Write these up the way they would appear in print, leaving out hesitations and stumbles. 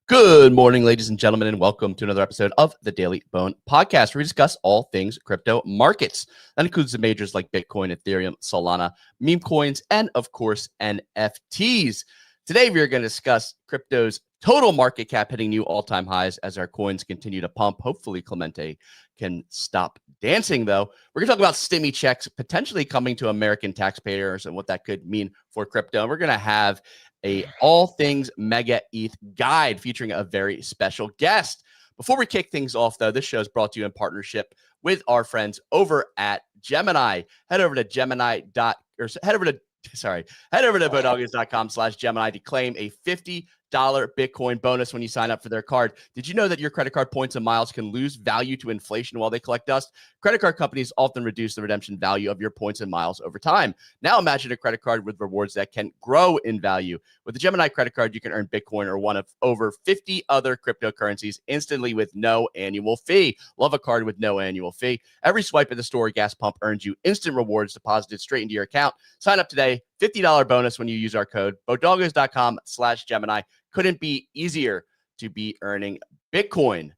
Good morning, ladies and gentlemen, and welcome to another episode of the Daily Bone Podcast, where we discuss all things crypto markets. That includes the majors like Bitcoin, Ethereum, Solana, meme coins, and of course, NFTs. Today, we are going to discuss crypto's total market cap hitting new all-time highs as our coins continue to pump. Hopefully, Clemente can stop dancing, though. We're going to talk about stimmy checks potentially coming to American taxpayers and what that could mean for crypto. And we're going to have a all things MegaETH guide featuring a very special guest. Before we kick things off, though, this show is brought to you in partnership with our friends over at Gemini. Head over to bodoggers.com/Gemini to claim a $50 Bitcoin bonus when you sign up for their card. Did you know that your credit card points and miles can lose value to inflation while they collect dust? Credit card companies often reduce the redemption value of your points and miles over time. Now imagine a credit card with rewards that can grow in value. With the Gemini credit card, you can earn Bitcoin or one of over 50 other cryptocurrencies instantly with no annual fee. Love a card with no annual fee. Every swipe at the store or gas pump earns you instant rewards deposited straight into your account. Sign up today. $50 bonus when you use our code bodoggers.com/Gemini. Couldn't be easier to be earning Bitcoin.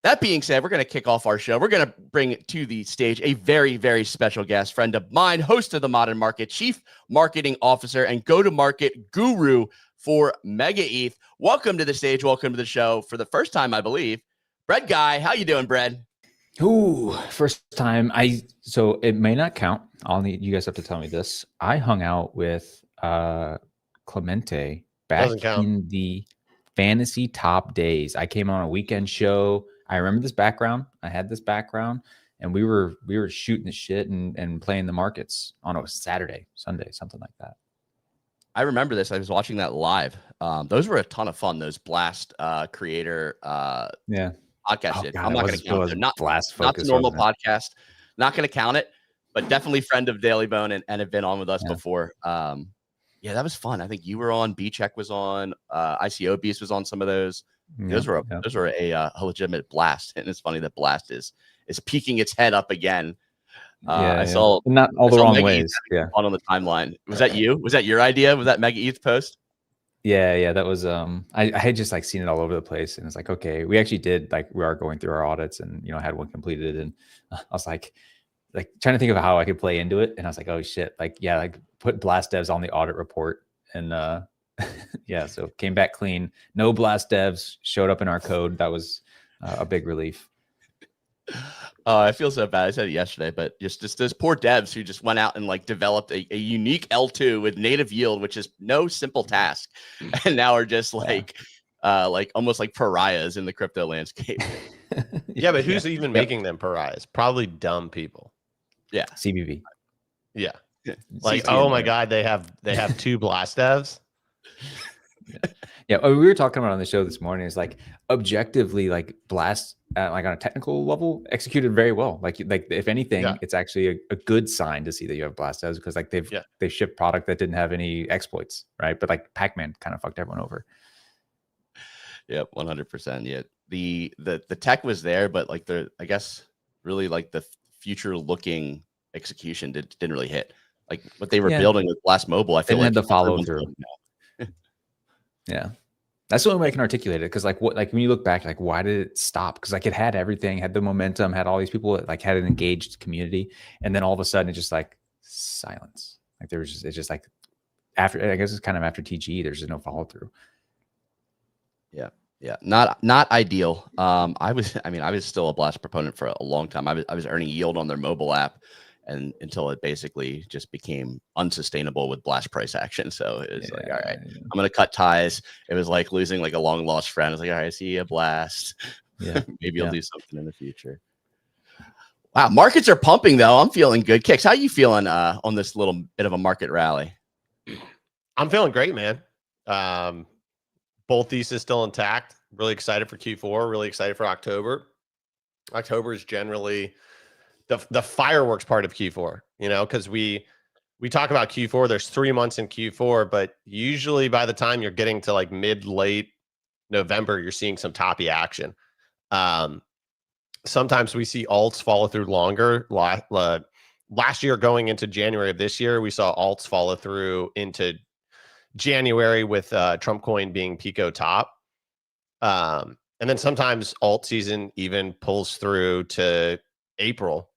That being said, we're going to kick off our show. We're going to bring to the stage a very, very special guest, friend of mine, host of The Modern Market, chief marketing officer, and go-to-market guru for MegaETH. Welcome to the stage. Welcome to the show for the first time, I believe. Bread Guy, how you doing, Bread? Ooh, first time. So it may not count. You guys have to tell me this. I hung out with Clemente back in the fantasy top days. I came on a weekend show. I remember this background. I had this background, and we were shooting the shit and playing the markets on a Saturday, Sunday, something like that. I remember this. I was watching that live. Those were a ton of fun. Those Blast creator podcast. I'm not going to count it. Not the normal podcast. Not going to count it, but definitely friend of Daily Bone and have been on with us before. Yeah, that was fun. I think you were on. B-Check was on. ICO Beast was on some of those. Those were a legitimate blast, and it's funny that Blast is peeking its head up again. I saw not all the wrong ways. On the timeline. Was that you? Was that your idea? Was that MegaETH post? Yeah, that was I had just like seen it all over the place, and it's like, okay, we actually did, like, we are going through our audits, and had one completed, and I was like trying to think of how I could play into it, and I was like, oh shit, put Blast Devs on the audit report, and so came back clean. No Blast Devs showed up in our code. That was a big relief. Oh, I feel so bad. I said it yesterday, but just those poor devs who just went out and developed a unique L2 with native yield, which is no simple task, and now are just almost like pariahs in the crypto landscape. Yeah, but who's even making them pariahs? Probably dumb people. Yeah, CBV. Yeah, oh my god, they have two Blast Devs. Yeah, we were talking about on the show this morning. Is objectively, Blast, on a technical level, executed very well. Like if anything, it's actually a good sign to see that you have Blast Devs, because they shipped product that didn't have any exploits, right? But Pac-Man kind of fucked everyone over. Yep, 100%. Yeah, the tech was there, but I guess really the future looking execution didn't really hit. What they were building with Blast Mobile, I feel had the follow through. Yeah, that's the only way I can articulate it. Because when you look back, why did it stop? Because it had everything, had the momentum, had all these people, had an engaged community, and then all of a sudden it just silence. It's just after, I guess it's kind of after TGE, there's just no follow through. Yeah, not ideal. I was still a Blast proponent for a long time. I was earning yield on their mobile app, and until it basically just became unsustainable with Blast price action. So it was all right, I'm gonna cut ties. It was like losing a long lost friend. I was like, all right, I see you, Blast. Yeah, maybe I'll do something in the future. Wow, markets are pumping though. I'm feeling good. Kicks, how you feeling on this little bit of a market rally? I'm feeling great, man. Both Thesis still intact. Really excited for Q4. Really excited for October. October is generally the fireworks part of Q4, because we talk about Q4. There's 3 months in Q4, but usually by the time you're getting to mid-late November, you're seeing some toppy action. Sometimes we see alts follow through longer. Last year, going into January of this year, we saw alts follow through into January with Trump coin being Pico top. And then sometimes alt season even pulls through to April,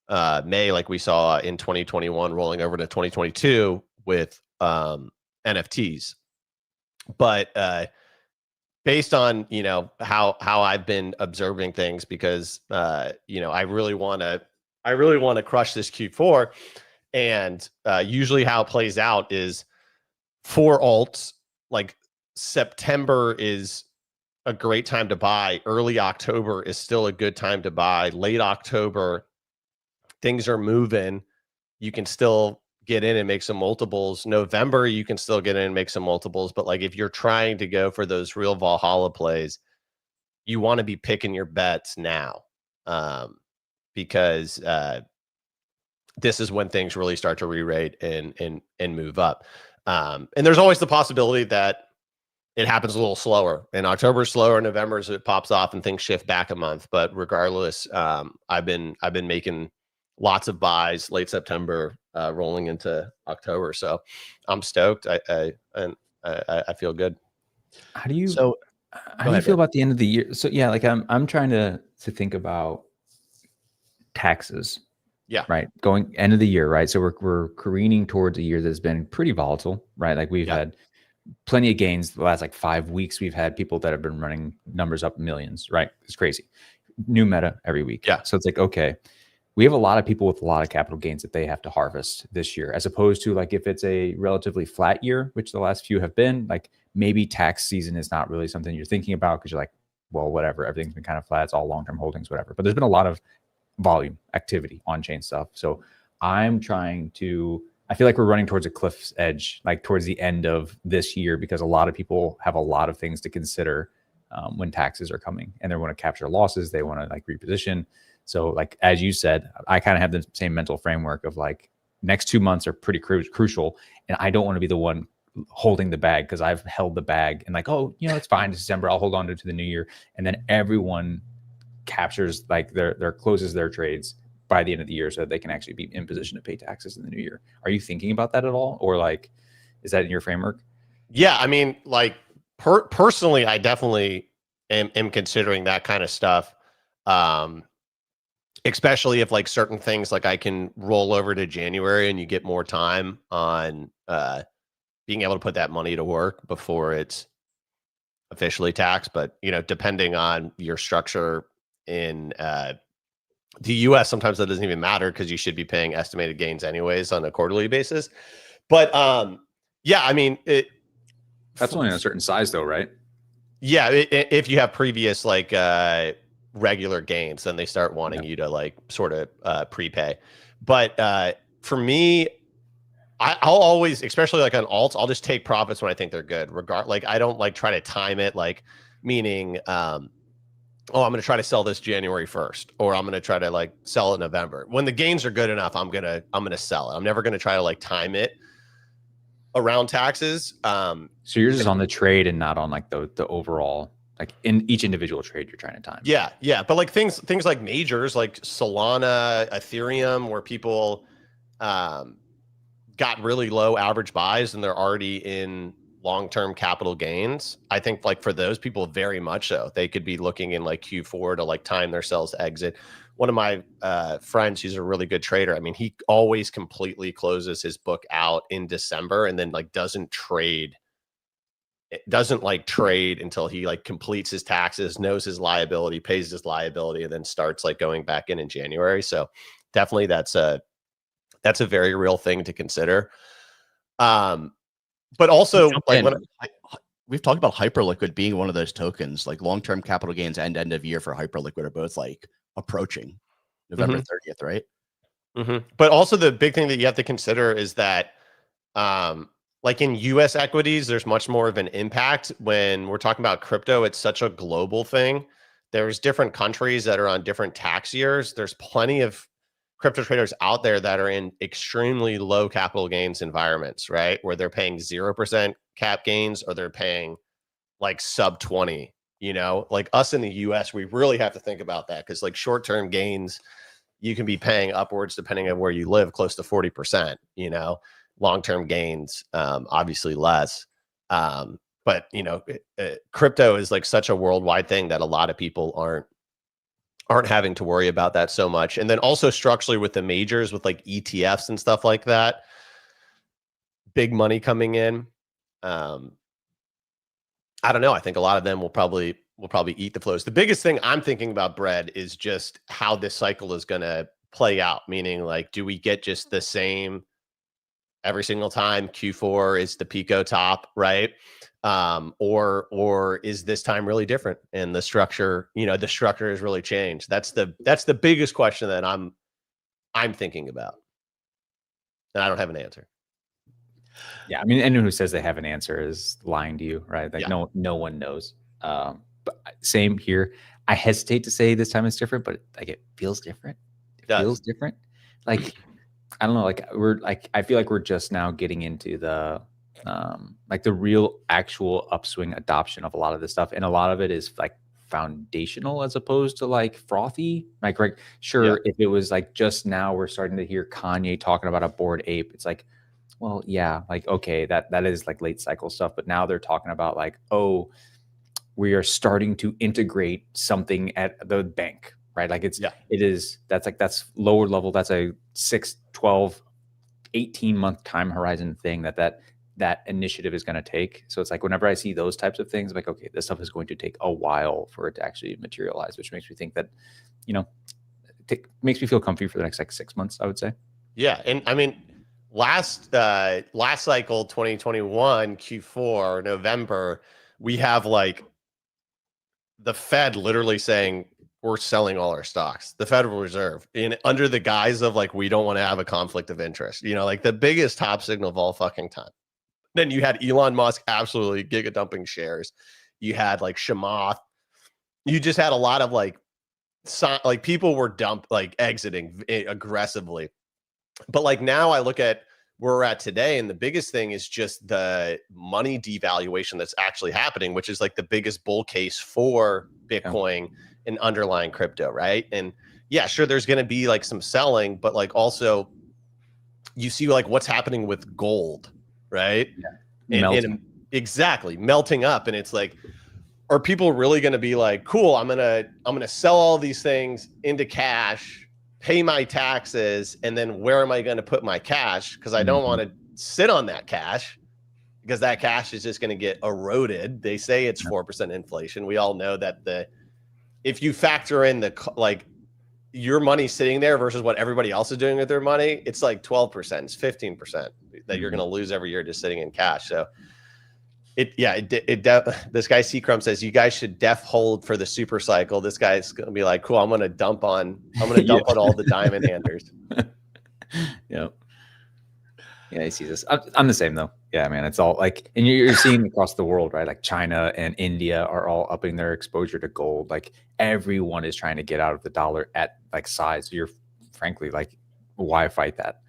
May, like we saw in 2021 rolling over to 2022 with NFTs. But based on, you know, how I've been observing things, because you know, I really want to crush this Q4. And usually how it plays out is for alts, like September is a great time to buy. Early October is still a good time to buy. Late October, things are moving. You can still get in and make some multiples. November, you can still get in and make some multiples. But like if you're trying to go for those real Valhalla plays, you want to be picking your bets now, because this is when things really start to re-rate and move up. And there's always the possibility that it happens a little slower. In October, slower. November, it pops off and things shift back a month. But regardless, I've been making lots of buys late September, rolling into October. So I'm stoked. I feel good. How do you So how do you feel about the end of the year? So yeah, like I'm trying to think about taxes. Yeah. Right. Going end of the year, right? So we're careening towards a year that's been pretty volatile, right? Like we've had plenty of gains the last like 5 weeks. We've had people that have been running numbers up millions, right? It's crazy. New meta every week. Yeah. So it's like, okay, we have a lot of people with a lot of capital gains that they have to harvest this year, as opposed to like if it's a relatively flat year, which the last few have been, like maybe tax season is not really something you're thinking about because you're like, well, whatever, everything's been kind of flat. It's all long-term holdings, whatever. But there's been a lot of volume activity on chain stuff. So I'm trying to, I feel like we're running towards a cliff's edge, like towards the end of this year, because a lot of people have a lot of things to consider when taxes are coming, and they want to capture losses. They want to like reposition. So like, as you said, I kind of have the same mental framework of like next 2 months are pretty crucial. And I don't want to be the one holding the bag, because I've held the bag and like, oh, you know, it's fine. It's December. I'll hold on to the new year. And then everyone captures like their closes their trades by the end of the year so that they can actually be in position to pay taxes in the new year. Are you thinking about that at all? Or like, is that in your framework? Yeah. I mean, like personally, I definitely am considering that kind of stuff. Especially if like certain things, like I can roll over to January and you get more time on being able to put that money to work before it's officially taxed. But, you know, depending on your structure in the US, sometimes that doesn't even matter because you should be paying estimated gains anyways on a quarterly basis. But yeah, I mean, that's only a certain size though, right? Yeah, if you have previous like regular gains, then they start wanting you to like sort of prepay. But for me, I'll always, especially like on alts, I'll just take profits when I think they're good. Like I don't like try to time it, like meaning oh, I'm going to try to sell this January 1st, or I'm going to try to like sell it in November. When the gains are good enough, I'm going to sell it. I'm never going to try to like time it around taxes. So you're just on the trade and not on like the overall, like in each individual trade you're trying to time. Yeah. Yeah. But like things like majors, like Solana, Ethereum, where people got really low average buys and they're already in long-term capital gains. I think like for those people, very much so, they could be looking in like Q4 to like time their sales to exit. One of my friends, he's a really good trader. I mean, he always completely closes his book out in December and then like doesn't trade until he like completes his taxes, knows his liability, pays his liability, and then starts like going back in January. So definitely that's a very real thing to consider. But also, like we've talked about Hyperliquid being one of those tokens, like long-term capital gains and end of year for Hyperliquid are both like approaching November 30th, right? But also the big thing that you have to consider is that like in US equities, there's much more of an impact. When we're talking about crypto, it's such a global thing. There's different countries that are on different tax years. There's plenty of crypto traders out there that are in extremely low capital gains environments, right? Where they're paying 0% cap gains, or they're paying like sub 20, you know, like us in the US, we really have to think about that. Cause like short-term gains, you can be paying upwards, depending on where you live, close to 40%, you know, long-term gains, obviously less. But but you know, crypto is like such a worldwide thing that a lot of people aren't having to worry about that so much. And then also structurally with the majors, with like ETFs and stuff like that, big money coming in. I don't know. I think a lot of them will probably eat the flows. The biggest thing I'm thinking about, Bread, is just how this cycle is going to play out. Meaning, like, do we get just the same every single time? Q4 is the Pico top, right? Or is this time really different? And the structure, you know, the structure has really changed. That's the biggest question that I'm thinking about, and I don't have an answer. Yeah, I mean, anyone who says they have an answer is lying to you, right? Like, Yeah. no one knows. But same here. I hesitate to say this time is different, but like it feels different. It feels different. Like, I don't know. Like I feel like we're just now getting into the like the real actual upswing adoption of a lot of this stuff, and a lot of it is like foundational as opposed to like frothy. Like, right? Sure, if it was like just now we're starting to hear Kanye talking about a Bored Ape, it's like, well, yeah, like, okay, that is like late cycle stuff. But now they're talking about like, oh, we are starting to integrate something at the bank, right? Like that's lower level. That's a 6, 12, 18-month time horizon thing that initiative is going to take. So it's like, whenever I see those types of things, I'm like, okay, this stuff is going to take a while for it to actually materialize, which makes me think that, you know, makes me feel comfy for the next like 6 months, I would say. Yeah. And I mean, last cycle, 2021 Q4 November, we have like the Fed literally saying we're selling all our stocks, the Federal Reserve, under the guise of like, we don't want to have a conflict of interest, you know, like the biggest top signal of all fucking time. Then you had Elon Musk absolutely giga dumping shares. You had like Chamath. You just had a lot of like people were exiting aggressively. But like now I look at where we're at today, and the biggest thing is just the money devaluation that's actually happening, which is like the biggest bull case for Bitcoin and underlying crypto, right? And yeah, sure, there's going to be like some selling, but like also you see like what's happening with gold, right? Yeah. And exactly melting up, and it's like, are people really going to be like, cool, I'm gonna sell all these things into cash, pay my taxes, and then where am I going to put my cash? Because I don't want to sit on that cash, because that cash is just going to get eroded. They say it's 4% inflation. We all know that if you factor in like your money sitting there versus what everybody else is doing with their money, it's like 12%, it's 15% that you're going to lose every year just sitting in cash. So this guy C-Crumb says you guys should hold for the super cycle. This guy's gonna be like, cool, I'm gonna dump on all the diamond handers. Yeah, I see this. I'm the same though. Yeah, man, it's all like, and you're seeing across the world, right? Like China and India are all upping their exposure to gold. Like everyone is trying to get out of the dollar at like size. You're frankly like, why fight that?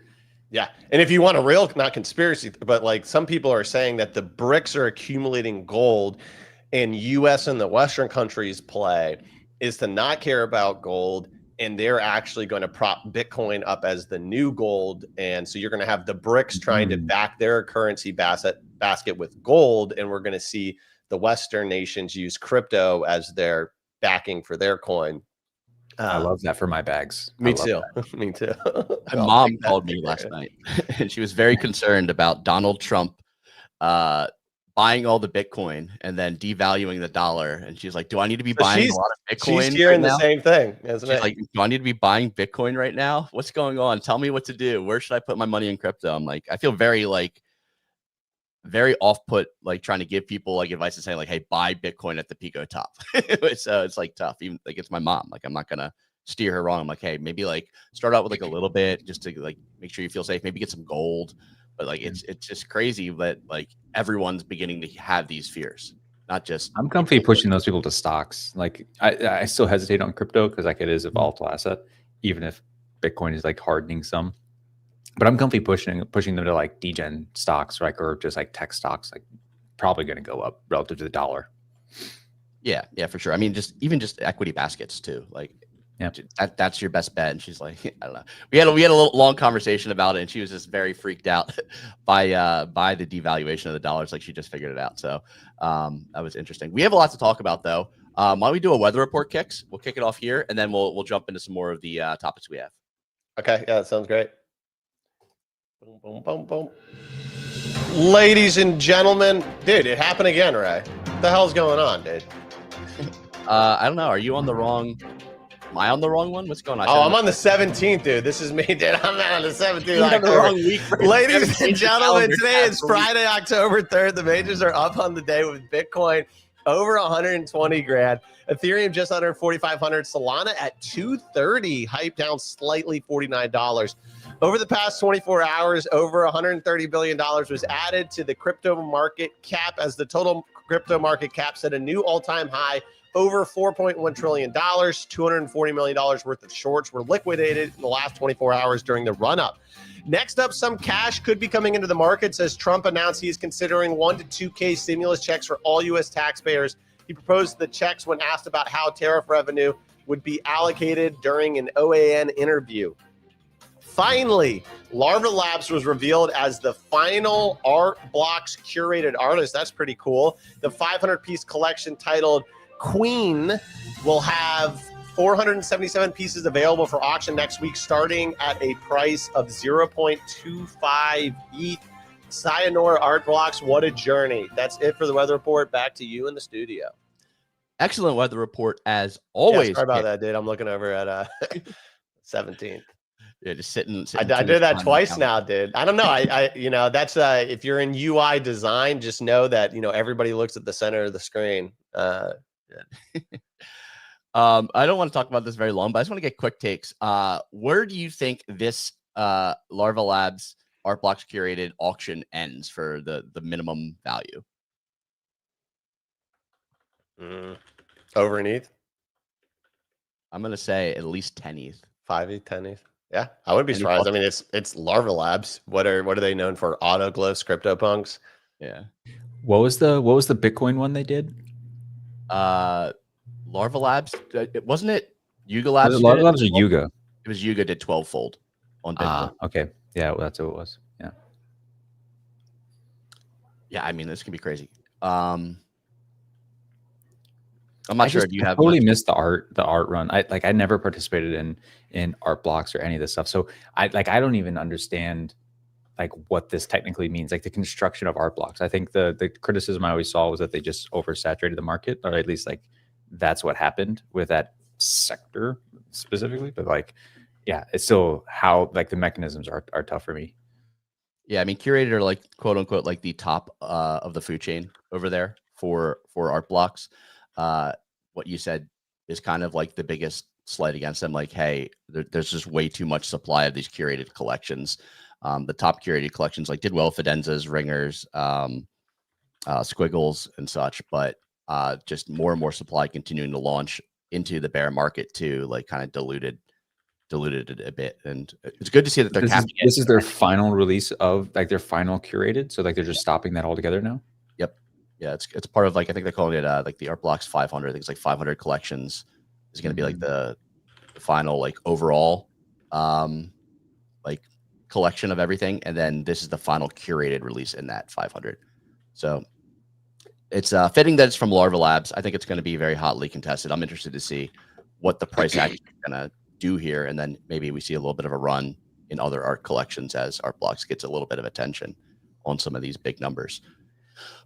Yeah. And if you want a real, not conspiracy, but like some people are saying that the BRICS are accumulating gold, and US and the Western countries play is to not care about gold, and they're actually going to prop Bitcoin up as the new gold. And so you're going to have the BRICS trying to back their currency basket with gold, and we're going to see the Western nations use crypto as their backing for their coin. I love that for my bags. Me too. Me too. My mom called me last night, and she was very concerned about Donald Trump buying all the Bitcoin and then devaluing the dollar. And she's like, do I need to be buying a lot of Bitcoin? She's hearing the same thing, isn't it? Like, do I need to be buying Bitcoin right now? What's going on? Tell me what to do. Where should I put my money in crypto? I'm like, I feel very off put, like trying to give people like advice and saying like, hey, buy Bitcoin at the Pico top. So it's like tough. Even like, it's my mom. Like, I'm not going to steer her wrong. I'm like, hey, maybe like start out with like a little bit just to like make sure you feel safe. Maybe get some gold. But like, it's just crazy that like everyone's beginning to have these fears. Not just, I'm comfy pushing those people to stocks. Like I still hesitate on crypto because like it is a volatile asset, even if Bitcoin is like hardening some. But I'm comfy pushing them to like degen stocks, right? Or just like tech stocks, like probably going to go up relative to the dollar. Yeah, for sure. I mean, just equity baskets too. Like, Yeah. That's your best bet. And she's like, I don't know. We had a little long conversation about it, and she was just very freaked out by the devaluation of the dollar. It's like she just figured it out. So that was interesting. We have a lot to talk about though. Why don't we do a weather report, Kicks? We'll kick it off here, and then we'll jump into some more of the topics we have. Okay, yeah, that sounds great. Boom, boom, boom, boom. Ladies and gentlemen, dude, it happened again, Ray. What the hell's going on, dude? I don't know. Are you on the wrong? Am I on the wrong one? What's going on? Oh, I'm on the 17th, dude. This is me, dude. I'm on the 17th. You're on the wrong week. Ladies and gentlemen, today is Friday, October 3rd. The majors are up on the day with Bitcoin over 120 grand. Ethereum just under 4,500. Solana at 230, hype down slightly, $49. Over the past 24 hours, over $130 billion was added to the crypto market cap as the total crypto market cap set a new all-time high. Over $4.1 trillion, $240 million worth of shorts were liquidated in the last 24 hours during the run-up. Next up, some cash could be coming into the markets as Trump announced he is considering 1 to 2K stimulus checks for all U.S. taxpayers. He proposed the checks when asked about how tariff revenue would be allocated during an OAN interview. Finally, Larva Labs was revealed as the final Art Blocks curated artist. That's pretty cool. The 500-piece collection titled Queen will have 477 pieces available for auction next week, starting at a price of 0.25 ETH. Sayonara Art Blocks, what a journey. That's it for the weather report. Back to you in the studio. Excellent weather report as always. Yeah, sorry about that, dude. I'm looking over at 17th. Yeah, just sitting I did that twice now, dude. I don't know. I you know, that's if you're in UI design, just know that, you know, everybody looks at the center of the screen. Yeah. I don't want to talk about this very long, but I just want to get quick takes. Where do you think this Larva Labs Art Blocks curated auction ends for the minimum value? Over an ETH? I'm gonna say at least 10 ETH. 5 ETH, 10 ETH. Yeah, I wouldn't be surprised. I mean, it's Larva Labs. What are they known for? Autoglyphs, CryptoPunks. Yeah. What was the Bitcoin one they did? Larva Labs. Wasn't it Yuga Labs? Larva Labs or Yuga? It was Yuga did 12-fold on Bitcoin. Okay. Yeah, well, that's what it was. Yeah. Yeah, I mean, this can be crazy. I'm not sure. Do you have totally missed the art run? I never participated in art blocks or any of this stuff. So I don't even understand like what this technically means, like the construction of art blocks. I think the criticism I always saw was that they just oversaturated the market, or at least like that's what happened with that sector specifically. But like, yeah, it's still how like the mechanisms are tough for me. Yeah, I mean, Curated are like quote unquote like the top of the food chain over there for art blocks. What you said is kind of like the biggest slight against them. Like, hey, there's just way too much supply of these curated collections. The top curated collections like did well, Fidenzas, Ringers, Squiggles, and such, but just more and more supply continuing to launch into the bear market too, like kind of diluted it a bit. And it's good to see that they're capturing it. This is their final release of like their final Curated. So like they're just stopping that altogether now. Yep. Yeah, it's part of like, I think they're calling it like the Art Blocks 500. I think it's like 500 collections is going to be like the final like overall like collection of everything, and then this is the final curated release in that 500. So it's fitting that it's from Larva Labs. I think it's going to be very hotly contested. I'm interested to see what the price action is going to do here, and then maybe we see a little bit of a run in other art collections as Art Blocks gets a little bit of attention on some of these big numbers.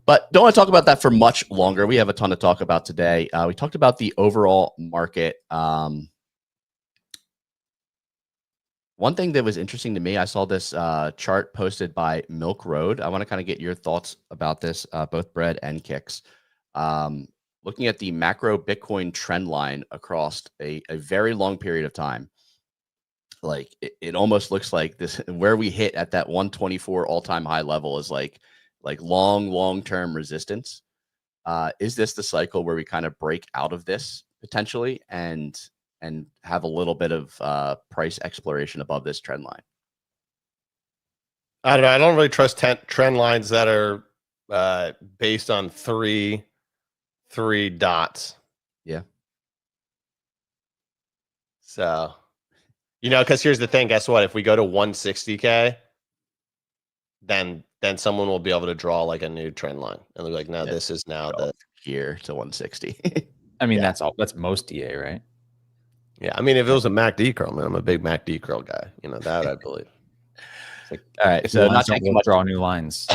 But don't want to talk about that for much longer. We have a ton to talk about today. We talked about the overall market. One thing that was interesting to me, I saw this chart posted by Milk Road. I want to kind of get your thoughts about this, both Bread and Kicks. Looking at the macro Bitcoin trend line across a very long period of time, like it almost looks like this, where we hit at that 124 all-time high level is like long-term resistance. Is this the cycle where we kind of break out of this potentially and have a little bit of price exploration above this trend line? I don't know. I don't really trust trend lines that are based on three dots. Yeah. So, because here's the thing. Guess what? If we go to 160K, then someone will be able to draw like a new trend line and they're like, no, this is now the here to 160. I mean, that's most DA, right? Yeah. I mean, if it was a MACD curl, man, I'm a big MACD curl guy. That I believe. Like, all right. So not taking much, draw new lines.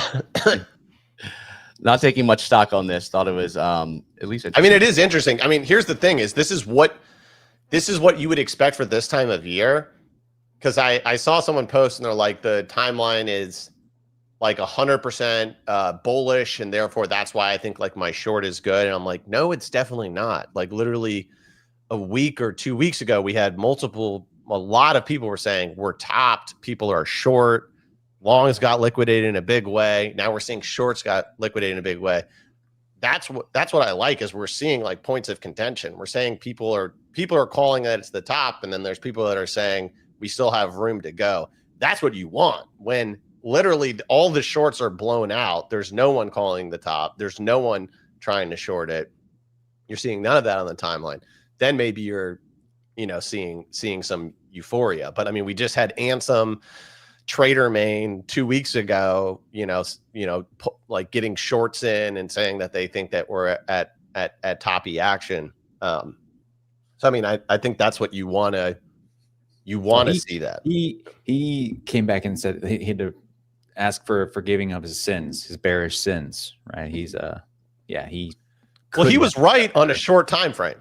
Not taking much stock on this. Thought it was at least. I mean, it is interesting. I mean, here's the thing: this is what you would expect for this time of year. Because I saw someone post and they're like, the timeline is like 100% bullish, and therefore that's why I think like my short is good. And I'm like, no, it's definitely not. Like literally a week or 2 weeks ago, we had a lot of people were saying we're topped. People are short. Longs got liquidated in a big way. Now we're seeing shorts got liquidated in a big way. That's what I like, is we're seeing like points of contention. We're saying people are calling that it's the top, and then there's people that are saying we still have room to go. That's what you want when literally all the shorts are blown out. There's no one calling the top. There's no one trying to short it. You're seeing none of that on the timeline. Then maybe you're, seeing some euphoria. But I mean, we just had Ansem, Trader Main 2 weeks ago, like getting shorts in and saying that they think that we're at toppy action. So I mean, I think that's what you want to see. That he came back and said he had to ask for forgiving of his sins, his bearish sins, right? He's he was right on a short time frame.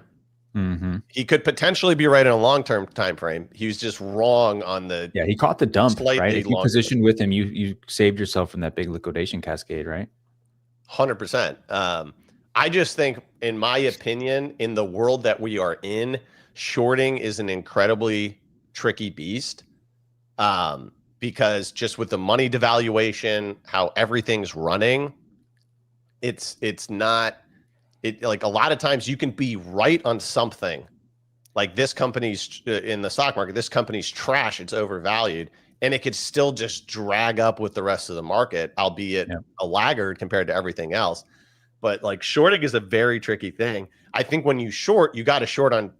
Mm-hmm. He could potentially be right on a long-term time frame. He was just wrong on the he caught the dump, right? If you positioned with him, you saved yourself from that big liquidation cascade, right? 100%. I just think, in my opinion, in the world that we are in, shorting is an incredibly tricky beast. Because just with the money devaluation, how everything's running, it's not. It, like, a lot of times you can be right on something, like this company's in the stock market, this company's trash, it's overvalued, and it could still just drag up with the rest of the market, albeit a laggard compared to everything else. But like, shorting is a very tricky thing. I think when you short, you got to short on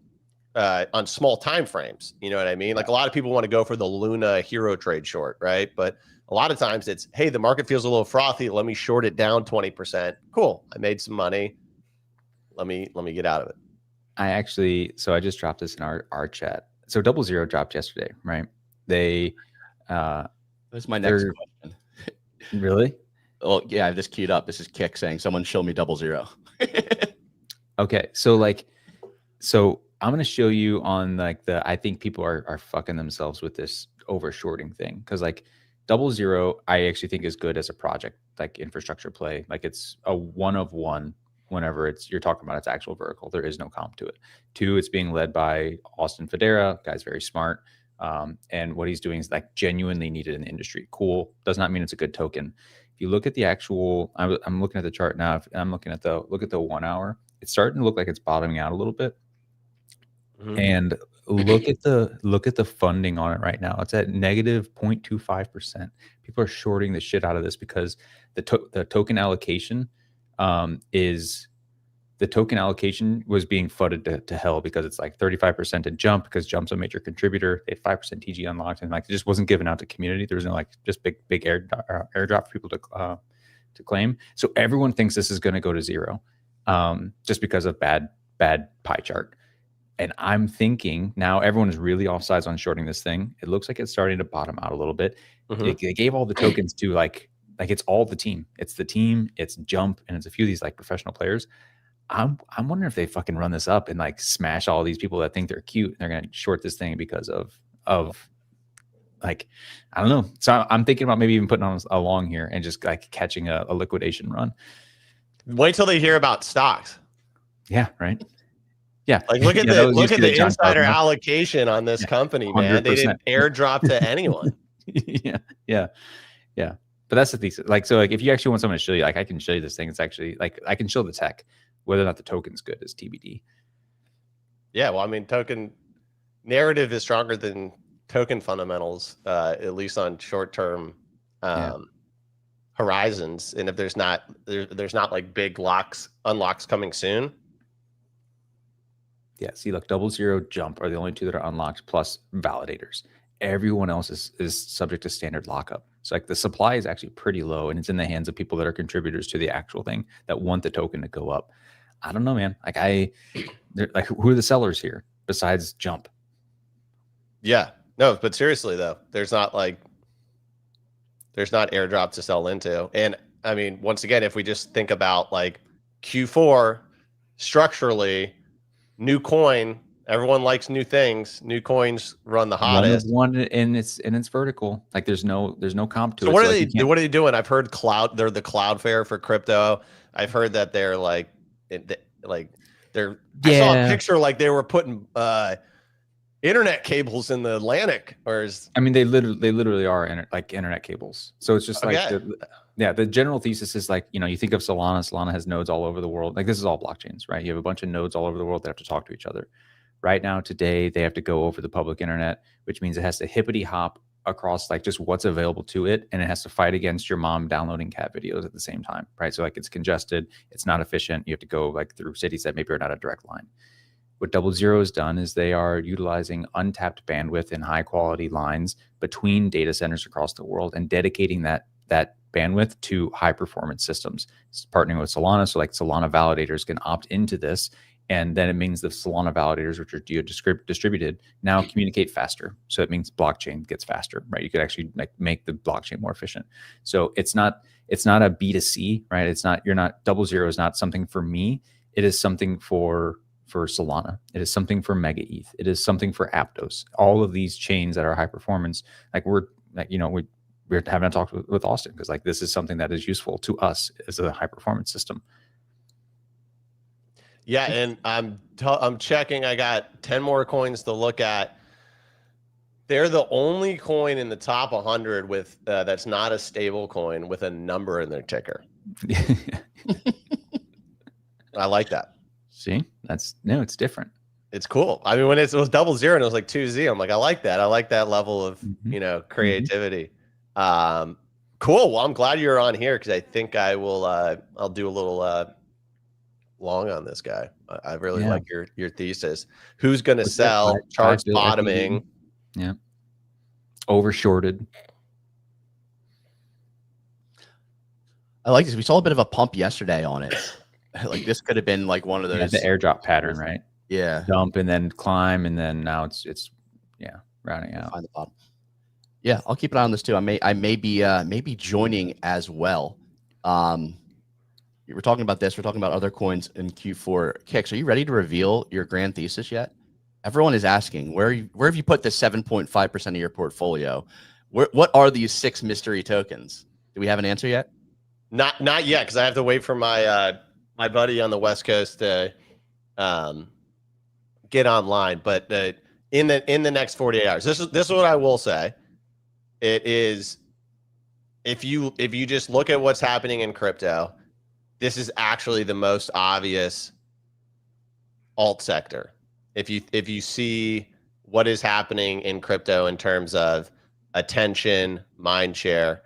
small time frames. You know what I mean? Like, a lot of people want to go for the Luna hero trade short, right? But a lot of times it's, hey, the market feels a little frothy, let me short it down 20%. Cool, I made some money. Let me get out of it. I just dropped this in our chat. So DoubleZero dropped yesterday, right? They that's my next question. Really? Well, yeah, I've just queued up. This is Kick saying, someone show me DoubleZero. Okay, so I'm gonna show you on like I think people are fucking themselves with this over shorting thing, because like DoubleZero I actually think is good as a project, like infrastructure play. Like, it's a one of one. Whenever you're talking about its actual vertical, there is no comp to it. 2, it's being led by Austin Federa. Guy's very smart. And what he's doing is like genuinely needed in the industry. Cool. Does not mean it's a good token. If you look at the actual, I'm looking at the chart now. I'm looking at look at the 1 hour. It's starting to look like it's bottoming out a little bit. Mm-hmm. And look at the funding on it right now. It's at negative 0.25%. People are shorting the shit out of this because the token allocation was being fudded to hell, because it's like 35% to Jump, because Jump's a major contributor. They had 5% TG unlocked, and like, it just wasn't given out to community. There was no like just big airdrop for people to claim. So everyone thinks this is going to go to zero, just because of bad pie chart. And I'm thinking now everyone is really offsides on shorting this thing. It looks like it's starting to bottom out a little bit. Mm-hmm. They gave all the tokens to like it's all the team. It's the team, it's Jump, and it's a few of these like professional players. I'm wondering if they fucking run this up and like smash all these people that think they're cute and they're gonna short this thing because of like, I don't know. So I'm thinking about maybe even putting on a long here and just like catching a liquidation run. Wait till they hear about stocks. Yeah, right. Yeah, like look at the insider allocation on this company, man. 100%. They didn't airdrop to anyone. Yeah. But that's the thesis. Like, so like, if you actually want someone to show you, like, I can show you this thing. It's actually like, I can show the tech. Whether or not the token's good is TBD. Yeah, well, I mean, token narrative is stronger than token fundamentals, at least on short-term horizons. And if there's not like big unlocks coming soon. Yeah, see, look, DoubleZero, Jump are the only two that are unlocked, plus validators. Everyone else is subject to standard lockup. So like the supply is actually pretty low, and it's in the hands of people that are contributors to the actual thing that want the token to go up. I don't know, man. Like who are the sellers here besides Jump? Yeah, no, but seriously though, there's not airdrop to sell into. And I mean, once again, if we just think about like Q4 structurally, new coin, everyone likes new things. New coins run the hottest. One in its vertical. Like there's no comp to it. So what are they doing? I've heard they're the Cloudflare for crypto. I've heard that they're I saw a picture like they were putting internet cables in the Atlantic, I mean, they literally are internet cables. So it's just like, the general thesis is like, you think of Solana. Solana has nodes all over the world. Like this is all blockchains, right? You have a bunch of nodes all over the world that have to talk to each other. Right now, today, they have to go over the public internet, which means it has to hippity hop across like just what's available to it. And it has to fight against your mom downloading cat videos at the same time, right? So like it's congested, it's not efficient. You have to go like through cities that maybe are not a direct line. What DoubleZero has done is they are utilizing untapped bandwidth and high quality lines between data centers across the world and dedicating that bandwidth to high performance systems. It's partnering with Solana. So like Solana validators can opt into this. And then it means the Solana validators, which are distributed, now communicate faster. So it means blockchain gets faster, right? You could actually like make the blockchain more efficient. So it's not a B2C, right? DoubleZero is not something for me. It is something for Solana. It is something for MegaETH. It is something for Aptos. All of these chains that are high performance, we're having a talk with Austin because like this is something that is useful to us as a high performance system. Yeah, and I'm checking. I got 10 more coins to look at. They're the only coin in the top 100 with that's not a stable coin with a number in their ticker. I like that. See, it's different. It's cool. I mean, when it was DoubleZero and it was like 2Z, I'm like, I like that. I like that level of creativity. Cool. Well, I'm glad you're on here because I think I will. I'll do a little long on this guy. I really like your thesis. Who's going to sell? Charts bottoming. Yeah. Over shorted. I like this. We saw a bit of a pump yesterday on it. Like this could have been like one of those the airdrop pattern, right? Yeah. Dump and then climb and then now it's rounding out. Find the bottom. Yeah, I'll keep an eye on this too. I may be joining as well. We're talking about this. We're talking about other coins in Q4. Kix, are you ready to reveal your grand thesis yet? Everyone is asking, where have you put the 7.5% of your portfolio? What are these 6 mystery tokens? Do we have an answer yet? Not yet, because I have to wait for my my buddy on the West Coast to get online. But in the next 48 hours, this is what I will say. It is if you just look at what's happening in crypto. This is actually the most obvious alt sector. If you see what is happening in crypto in terms of attention, mind share,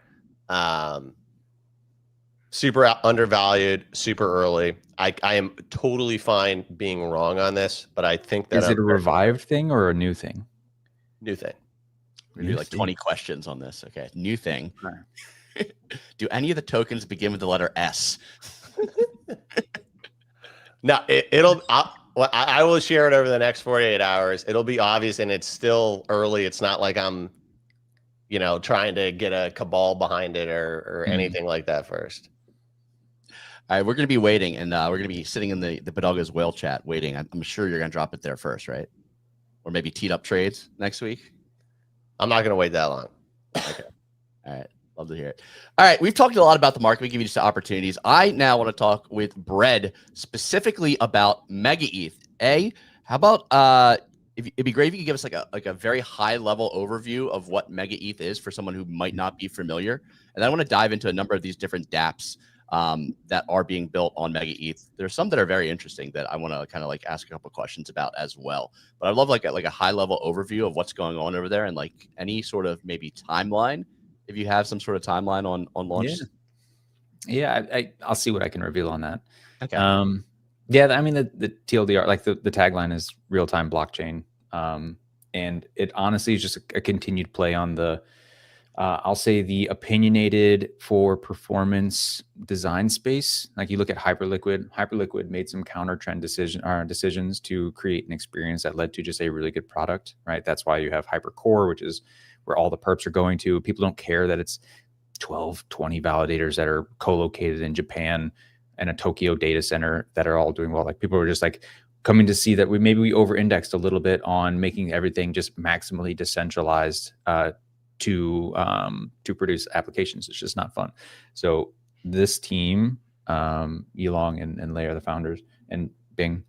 super undervalued, super early. I am totally fine being wrong on this, but I think that is it a revived thing or a new thing? New thing. We do like 20 questions on this. Okay, new thing. Do any of the tokens begin with the letter S? No, I will share it over the next 48 hours. It'll be obvious, and it's still early. It's not like I'm, trying to get a cabal behind it or anything like that first. All right, we're going to be waiting, and we're going to be sitting in the Bodogga's whale chat waiting. I'm sure you're going to drop it there first, right? Or maybe teed up trades next week. I'm not going to wait that long. Okay. All right. Love to hear it. All right. We've talked a lot about the market. We give you just opportunities. I now want to talk with Bread specifically about MegaETH. How about it'd be great if you could give us like a very high level overview of what MegaETH is for someone who might not be familiar. And then I want to dive into a number of these different dApps that are being built on MegaETH. There's some that are very interesting that I want to kind of like ask a couple of questions about as well. But I'd love like a high level overview of what's going on over there and like any sort of maybe timeline. If you have some sort of timeline on launch. Yeah, I'll see what I can reveal on that. Okay. Yeah, I mean the TLDR, like the tagline is real time blockchain, and it honestly is just a continued play on the I'll say the opinionated for performance design space. Like you look at Hyperliquid made some counter trend decisions to create an experience that led to just a really good product, right? That's why you have Hypercore, which is where all the perps are going to. People don't care that it's 12, 20 validators that are co-located in Japan and a Tokyo data center that are all doing well. Like people were just like coming to see that we over-indexed a little bit on making everything just maximally decentralized to produce applications. It's just not fun. So this team, Yilong and Lei are the founders, and Bing,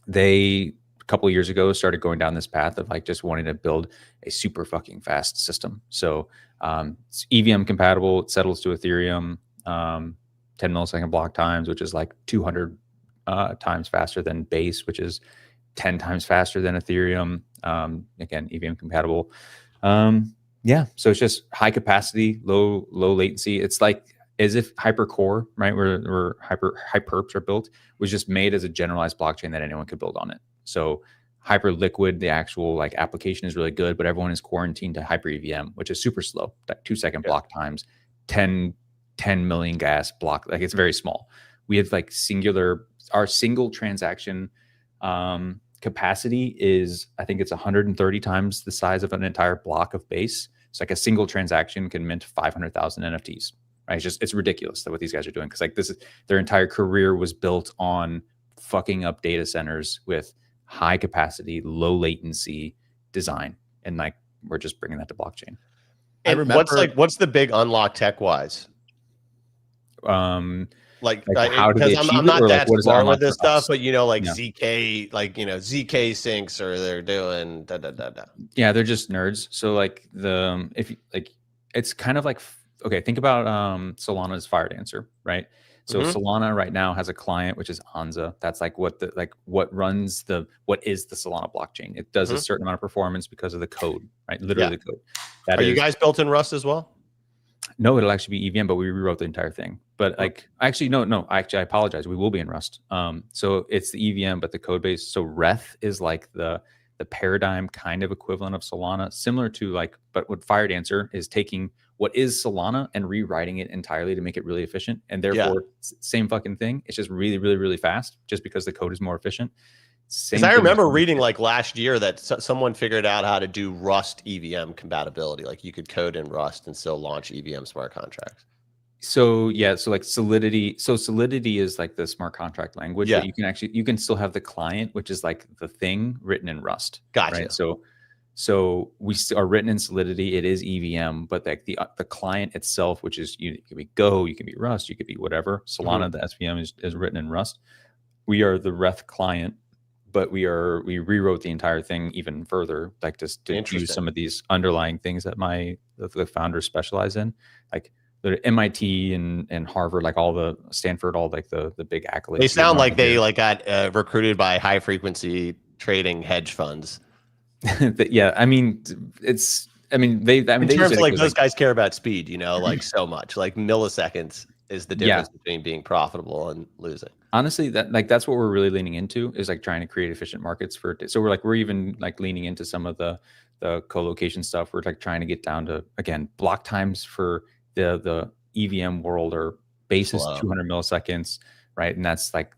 they a couple of years ago started going down this path of like just wanting to build a super fucking fast system. So it's EVM compatible. It settles to Ethereum, 10 millisecond block times, which is like 200 times faster than Base, which is 10 times faster than Ethereum. Again, EVM compatible. Yeah, so it's just high capacity, low latency. It's like as if Hypercore, right, where Hyperps are built, was just made as a generalized blockchain that anyone could build on it. So Hyperliquid, the actual like application is really good, but everyone is quarantined to Hyper EVM, which is super slow, like 2-second block times, 10 million gas block. Like it's very small. We have like our single transaction capacity is, I think it's 130 times the size of an entire block of Base. It's like a single transaction can mint 500,000 NFTs, right? It's ridiculous that what these guys are doing. Cause like their entire career was built on fucking up data centers with high capacity, low latency design. And like, we're just bringing that to blockchain. And what's the big unlock tech wise? Like how do they achieve I'm not it, or that like, smart with this stuff, us? but like ZK, like ZK syncs, or they're doing Yeah, they're just nerds. So like it's kind of like, okay, think about Solana's Fire Dancer, right? So Solana right now has a client which is Anza. That's like what is the Solana blockchain. It does a certain amount of performance because of the code, right? Literally the code. Are you guys built in Rust as well? No, it'll actually be EVM, but we rewrote the entire thing. But like, actually, no, I apologize. We will be in Rust. So it's the EVM, but the code base. So Reth is like the paradigm kind of equivalent of Solana, similar to like, but what Fire Dancer is taking what is Solana and rewriting it entirely to make it really efficient. And therefore, same fucking thing. It's just really, really, really fast, just because the code is more efficient. Because I remember reading like last year that someone figured out how to do Rust EVM compatibility. Like you could code in Rust and still launch EVM smart contracts. So yeah, so like Solidity. So Solidity is like the smart contract language, but you can still have the client, which is like the thing written in Rust. Gotcha. Right? So we are written in Solidity. It is EVM, but like the client itself, which is you can be Go, you can be Rust, you could be whatever. Solana, the SVM is written in Rust. We are the Reth client, but we rewrote the entire thing even further, like just to use some of these underlying things that the founders specialize in, like the MIT and Harvard, like all the Stanford, all like the big accolades. They sound like they got recruited by high frequency trading hedge funds. Yeah, I mean, in terms of like those guys care about speed, like so much, like milliseconds is the difference between being profitable and losing. Honestly, that's what we're really leaning into, is like trying to create efficient markets for it. So we're even like leaning into some of the co-location stuff. We're like trying to get down to, again, block times for the EVM world are basis 200 milliseconds, right? And that's like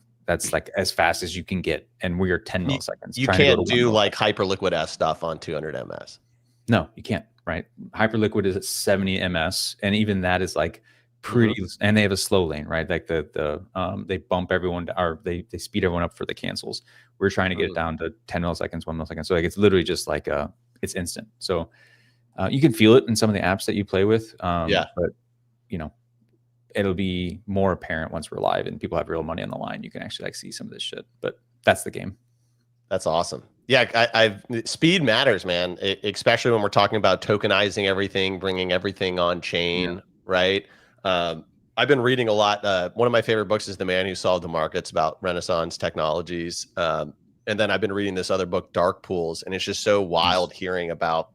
as fast as you can get, and we are 10 milliseconds. You can't do like Hyperliquid stuff on 200 ms. No, you can't, right? Hyperliquid is at 70 ms, and even that is like pretty, and they have a slow lane, right? Like they bump everyone, or they speed everyone up for the cancels. We're trying to get it down to 10 milliseconds, 1 millisecond. So like it's literally just like it's instant. So you can feel it in some of the apps that you play with. But it'll be more apparent once we're live and people have real money on the line. You can actually like see some of this shit, but that's the game. That's awesome. Yeah, speed matters, man. Especially when we're talking about tokenizing everything, bringing everything on chain, right? I've been reading a lot. One of my favorite books is The Man Who Solved the Markets, about Renaissance technologies. And then I've been reading this other book, Dark Pools, and it's just so wild hearing about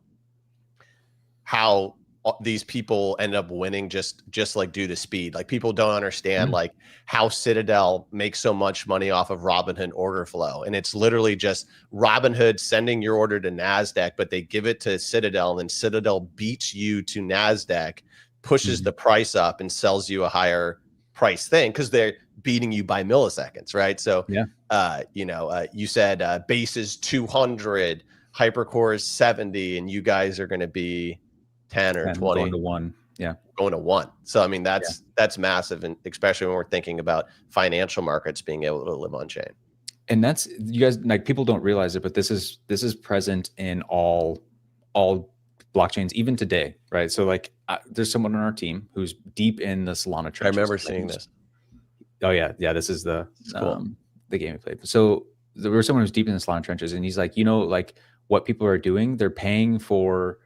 how these people end up winning just like due to speed. Like people don't understand like how Citadel makes so much money off of Robinhood order flow. And it's literally just Robinhood sending your order to NASDAQ, but they give it to Citadel, and then Citadel beats you to NASDAQ, pushes the price up and sells you a higher price thing because they're beating you by milliseconds, right? So, you said base is 200, hypercore is 70, and you guys are going to be 10 or 20 going to 1. Going to 1. So I mean that's massive, and especially when we're thinking about financial markets being able to live on chain. And that's, you guys, like, people don't realize it, but this is present in all blockchains even today, right? So like there's someone on our team who's deep in the Solana trenches. I remember seeing this. Oh yeah, this is the the game we played. So there was someone who's deep in the Solana trenches, and he's like, like what people are doing, they're paying for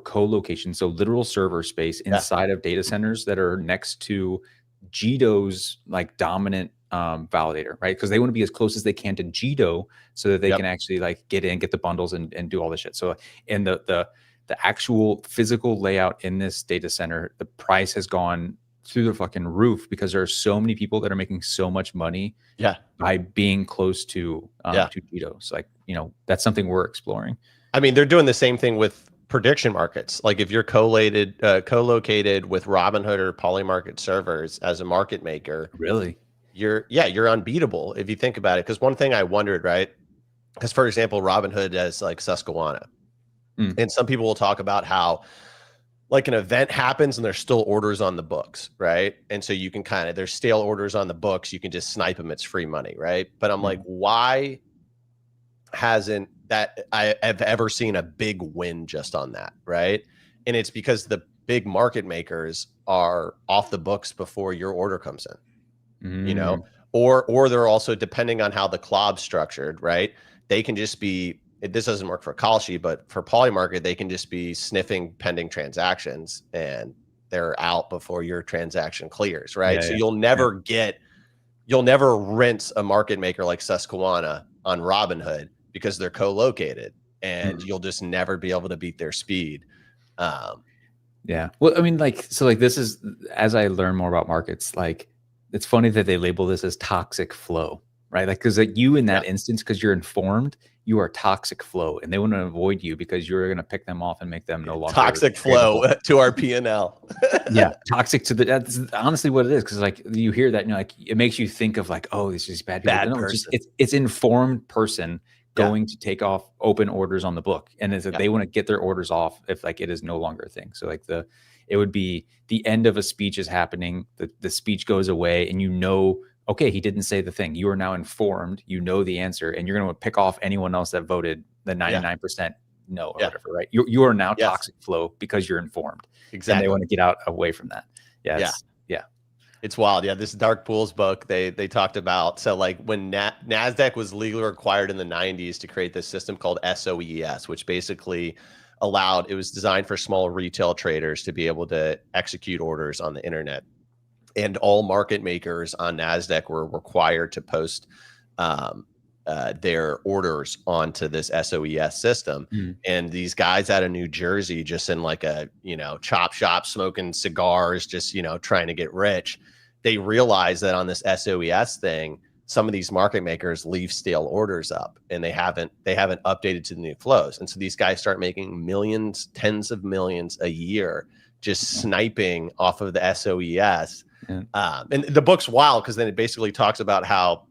co-location, so literal server space inside of data centers that are next to Jito's like dominant validator, right? Because they want to be as close as they can to Jito so that they can actually like get the bundles and do all this shit. So in the actual physical layout in this data center, the price has gone through the fucking roof because there are so many people that are making so much money by being close to Jito. So like, that's something we're exploring. I mean, they're doing the same thing with prediction markets. Like if you're co-located with Robinhood or Polymarket servers as a market maker, really, you're unbeatable if you think about it. Because one thing I wondered, right? Because for example, Robinhood has like Susquehanna, and some people will talk about how like an event happens and there's still orders on the books, right? And so you can there's stale orders on the books. You can just snipe them. It's free money, right? But I'm like, why hasn't that I have ever seen a big win just on that, right? And it's because the big market makers are off the books before your order comes in, or they're also, depending on how the club's structured, right? They can just be, this doesn't work for Kalshi, but for Polymarket, they can just be sniffing pending transactions and they're out before your transaction clears, right? So you'll never rinse a market maker like Susquehanna on Robinhood because they're co-located, and you'll just never be able to beat their speed. Well, I mean, this is, as I learn more about markets, like it's funny that they label this as toxic flow, right? Like, because like you in that instance, because you're informed, you are toxic flow, and they want to avoid you because you're going to pick them off and make them no longer toxic flow to our P&L. Toxic to that's honestly what it is. Because like you hear that, like it makes you think of like, oh, this is bad people. No, it's informed person going to take off open orders on the book, and is that they want to get their orders off if like it is no longer a thing. So like it would be the end of a speech is happening, the speech goes away, and okay, he didn't say the thing. You are now informed, the answer, and you're going to pick off anyone else that voted the 99% no or whatever, right? You are now toxic flow because you're informed. Exactly. And they want to get out away from that. It's wild. This Dark Pools book, they talked about, so like when NASDAQ was legally required in the 90s to create this system called SOES, which basically it was designed for small retail traders to be able to execute orders on the internet. And all market makers on NASDAQ were required to post their orders onto this SOES system. And these guys out of New Jersey, just in like a, chop shop, smoking cigars, just, trying to get rich, they realized that on this SOES thing, some of these market makers leave stale orders up, and they haven't updated to the new flows. And so these guys start making millions, tens of millions a year, just sniping off of the SOES. And the book's wild because then it basically talks about how,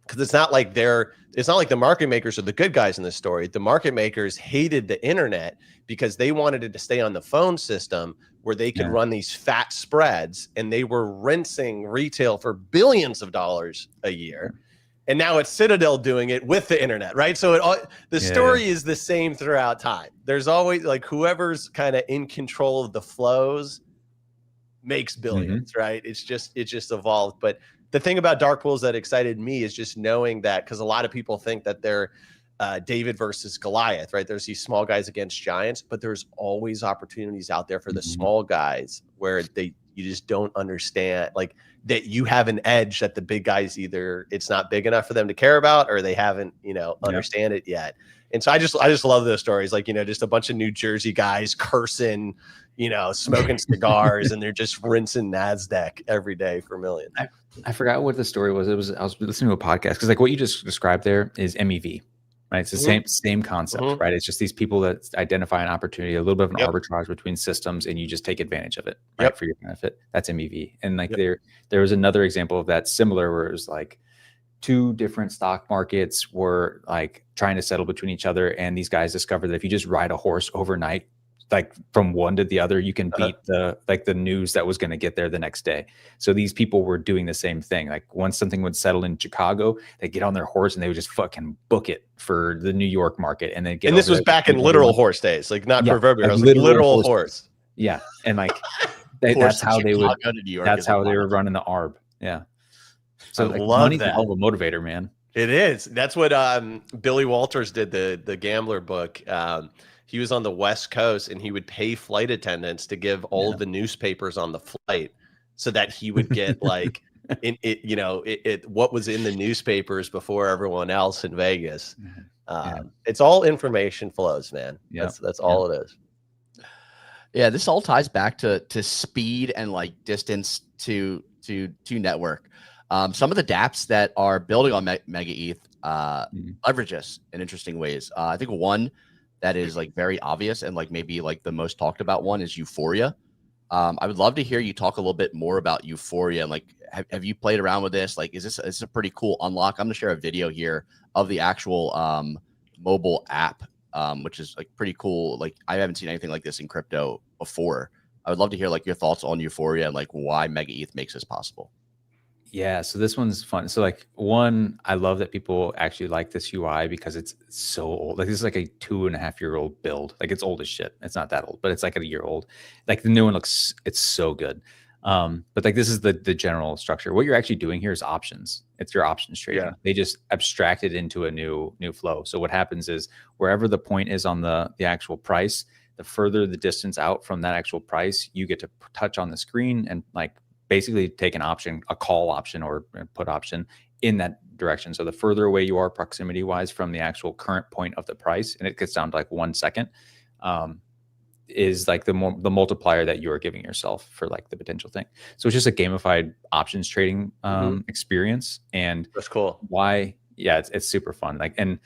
because it's not like the market makers are the good guys in this story. The market makers hated the internet because they wanted it to stay on the phone system where they could run these fat spreads, and they were rinsing retail for billions of dollars a year. And now it's Citadel doing it with the internet, right? So the story is the same throughout time. There's always like whoever's kind of in control of the flows makes billions, right? It's just evolved. But the thing about Dark Pools that excited me is just knowing that, because a lot of people think that they're David versus Goliath, right? There's these small guys against giants, but there's always opportunities out there for the small guys where you just don't understand. Like that you have an edge that the big guys either it's not big enough for them to care about, or they haven't, understand it yet. And so I just love those stories, like, just a bunch of New Jersey guys cursing, smoking cigars, and they're just rinsing NASDAQ every day for millions. I forgot what the story was. I was listening to a podcast, because like what you just described there is MEV, right? It's the same concept, right? It's just these people that identify an opportunity, a little bit of an arbitrage between systems, and you just take advantage of it, right, for your benefit. That's MEV. And like there was another example of that similar, where it was like two different stock markets were like trying to settle between each other, and these guys discovered that if you just ride a horse overnight, like from one to the other, you can beat the news that was going to get there the next day. So these people were doing the same thing. Like once something would settle in Chicago, they get on their horse and they would just fucking book it for the New York market. And then get, and this was back in literal horse days, like not proverbial, like literal horse. Yeah. And like, that's how they would, that's how they were running the ARB. Yeah. So like, money's a hell of a motivator, man. It is. That's what Billy Walters did, the Gambler book. He was on the West Coast, and he would pay flight attendants to give all the newspapers on the flight, so that he would get like what was in the newspapers before everyone else in Vegas. It's all information flows, man. That's all it is. Yeah, this all ties back to speed and like distance to network. Some of the dApps that are building on MegaETH leverage this in interesting ways. I think one that is like very obvious and like maybe like the most talked about one is Euphoria. I would love to hear you talk a little bit more about Euphoria, and like have you played around with this? Like, is this a pretty cool unlock? I'm gonna share a video here of the actual mobile app, which is like pretty cool. Like, I haven't seen anything like this in crypto before. I would love to hear like your thoughts on Euphoria and like why MegaETH makes this possible. Yeah, so this one's fun. So like one, I love that people actually like this UI because it's so old. Like this is like a 2.5-year-old build. Like it's old as shit. It's not that old, but it's like a year old. Like the new one looks, it's so good. But like this is the general structure. What you're actually doing here is options. It's your options trading. They just abstract it into a new flow. So what happens is wherever the point is on the actual price, the further the distance out from that actual price, you get to touch on the screen and like basically take an option, a call option or a put option in that direction. So the further away you are proximity wise from the actual current point of the price, and it gets down to like 1 second, is like the multiplier that you are giving yourself for like the potential thing. So it's just a gamified options trading experience. And that's cool. Why? Yeah, it's super fun. Like, and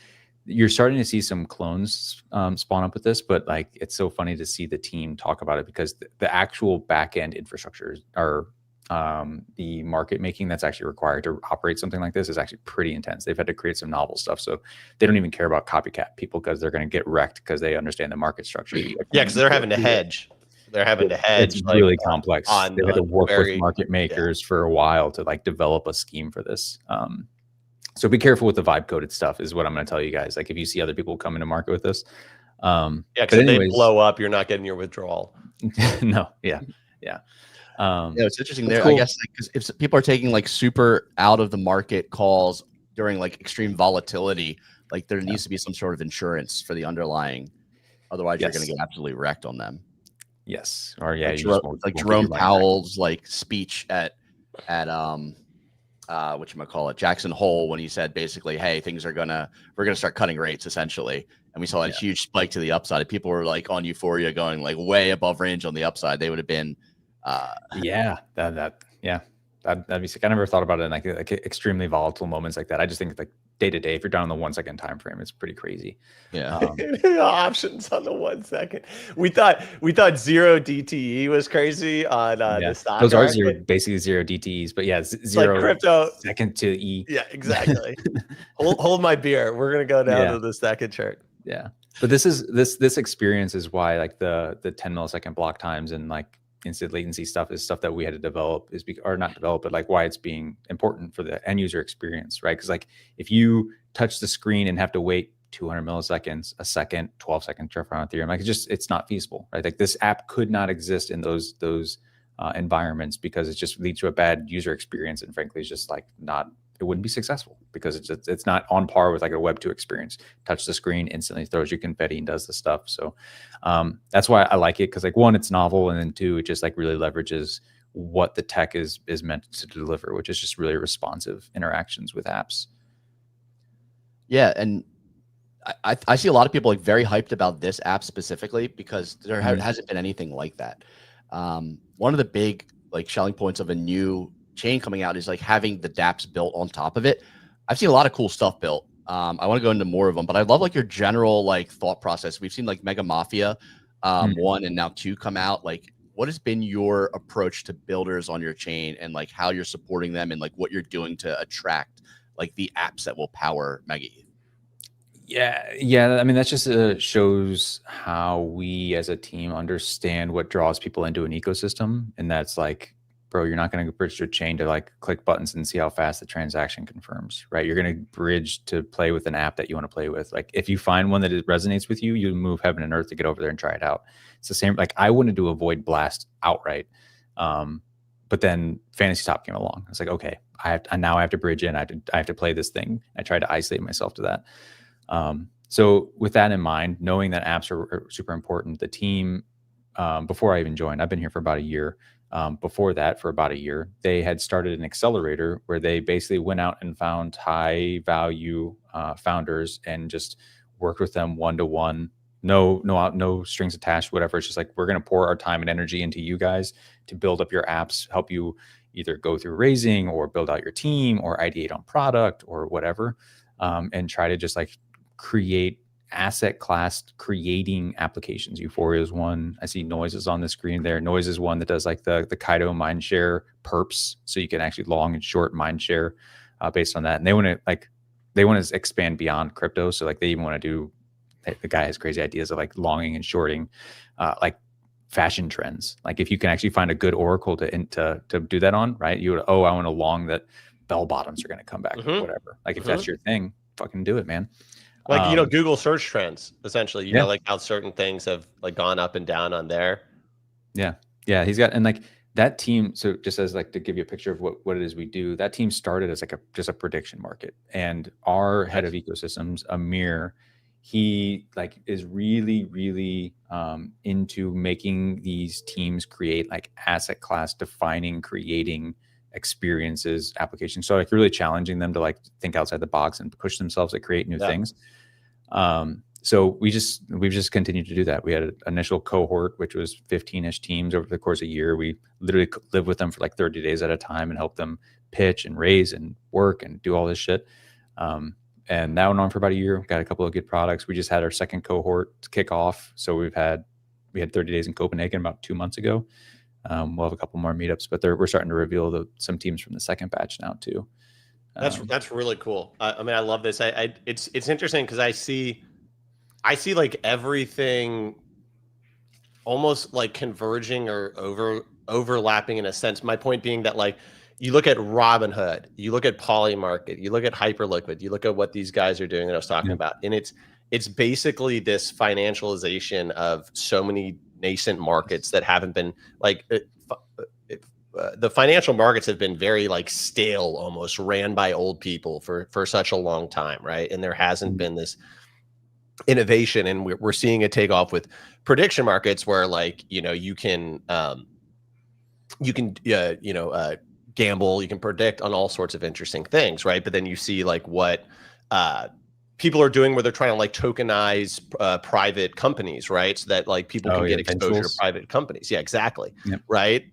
you're starting to see some clones spawn up with this, but like, it's so funny to see the team talk about it because the actual back end infrastructure are the market making that's actually required to operate something like this is actually pretty intense. They've had to create some novel stuff. So they don't even care about copycat people because they're going to get wrecked because they understand the market structure. Yeah, because they're having to hedge. They're having to hedge. It's like, really complex. They had to work with market makers for a while to like develop a scheme for this. So be careful with the vibe coded stuff is what I'm going to tell you guys. Like if you see other people come into market with this. Yeah, because if they blow up, you're not getting your withdrawal. No. Yeah. It's interesting there. Cool. I guess because if people are taking like super out of the market calls during like extreme volatility, like there needs to be some sort of insurance for the underlying. Otherwise, you're going to get absolutely wrecked on them. Yes. Or like Jerome Powell's like speech at whatchamacallit, Jackson Hole, when he said basically, hey, we're gonna start cutting rates essentially. And we saw that huge spike to the upside. People were like on Euphoria going like way above range on the upside. They would have been that'd be sick. I never thought about it in like extremely volatile moments like that. I just think like day to day, if you're down on the 1 second time frame, it's pretty crazy. Options on the 1 second. We thought zero DTE was crazy on the stock. Those are basically zero DTEs, but zero like crypto second to E. Yeah, exactly. hold my beer. We're gonna go down to the second chart. Yeah, but this experience is why like the 10 millisecond block times and like instant latency stuff is stuff that we had to develop or not develop, but like why it's being important for the end user experience, right? Because like if you touch the screen and have to wait 200 milliseconds, a second, 12 seconds to run Ethereum, like it's not feasible, right? Like this app could not exist in those environments because it just leads to a bad user experience, and frankly, it's just like it wouldn't be successful because it's not on par with like a Web 2 experience. Touch the screen, instantly throws you confetti and does the stuff. So that's why I like it, because like one, it's novel, and then two, it just like really leverages what the tech is meant to deliver, which is just really responsive interactions with apps. Yeah, and I see a lot of people like very hyped about this app specifically because there hasn't been anything like that. One of the big like selling points of a new chain coming out is like having the dApps built on top of it. I've seen a lot of cool stuff built. I want to go into more of them, but I love like your general like thought process. We've seen like Mega Mafia 1 and now 2 come out. Like, what has been your approach to builders on your chain and like how you're supporting them and like what you're doing to attract like the apps that will power MegaETH? Yeah. I mean, that just shows how we as a team understand what draws people into an ecosystem. And that's like, bro, you're not going to bridge your chain to like click buttons and see how fast the transaction confirms, right? You're going to bridge to play with an app that you want to play with. Like if you find one that resonates with you, you move heaven and earth to get over there and try it out. It's the same. Like I wanted to avoid Blast outright. But then Fantasy Top came along. I was like, okay, now I have to bridge in. I have to play this thing. I tried to isolate myself to that. So with that in mind, knowing that apps are super important, the team, before I even joined, I've been here for about a year. Before that, for about a year, they had started an accelerator where they basically went out and found high value founders and just worked with them one-to-one. No strings attached, whatever. It's just like, we're going to pour our time and energy into you guys to build up your apps, help you either go through raising or build out your team or ideate on product or whatever. And try to just like create asset class creating applications. Euphoria is one. I see Noise is on the screen there. Noise is one that does like the Kaido mindshare perps. So you can actually long and short mindshare based on that. And they want to expand beyond crypto. So like they even want to do, the guy has crazy ideas of like longing and shorting like fashion trends. Like if you can actually find a good oracle to do that on, right? You would, I want to long that bell bottoms are going to come back or whatever. Like if that's your thing, fucking do it, man. Like, Google search trends, essentially, you know, like how certain things have like gone up and down on there. Yeah. He's got, and like that team. So just as like to give you a picture of what it is we do, that team started as like just a prediction market, and our head of ecosystems, Amir, he like is really into making these teams create like asset class defining, creating experiences, applications. So like really challenging them to like think outside the box and push themselves to create new things. So we've just continued to do that. We had an initial cohort, which was 15-ish teams over the course of a year. We literally lived with them for like 30 days at a time and helped them pitch and raise and work and do all this shit. And that went on for about a year. Got a couple of good products. We just had our second cohort to kick off. So we had 30 days in Copenhagen about 2 months ago. We'll have a couple more meetups, but we're starting to reveal some teams from the second batch now too. That's really cool. I mean, I love this. It's interesting because I see like everything almost like converging or overlapping in a sense. My point being that like you look at Robinhood, you look at Polymarket, you look at Hyperliquid, you look at what these guys are doing that I was talking about, and it's basically this financialization of so many nascent markets that haven't been like the financial markets have been very like stale, almost ran by old people for such a long time, right? And there hasn't been this innovation, and we're seeing it take off with prediction markets where like you can gamble, you can predict on all sorts of interesting things, right? But then you see like what people are doing where they're trying to like tokenize private companies, right? So that like people can get exposure to private companies. Yeah, exactly. Yep. Right.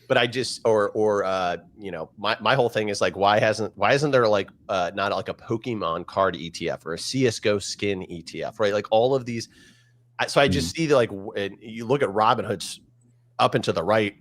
But I just my whole thing is like why isn't there like not like a Pokemon card ETF or a CS:GO skin ETF, right? Like all of these. So I just see like you look at Robinhood's up and to the right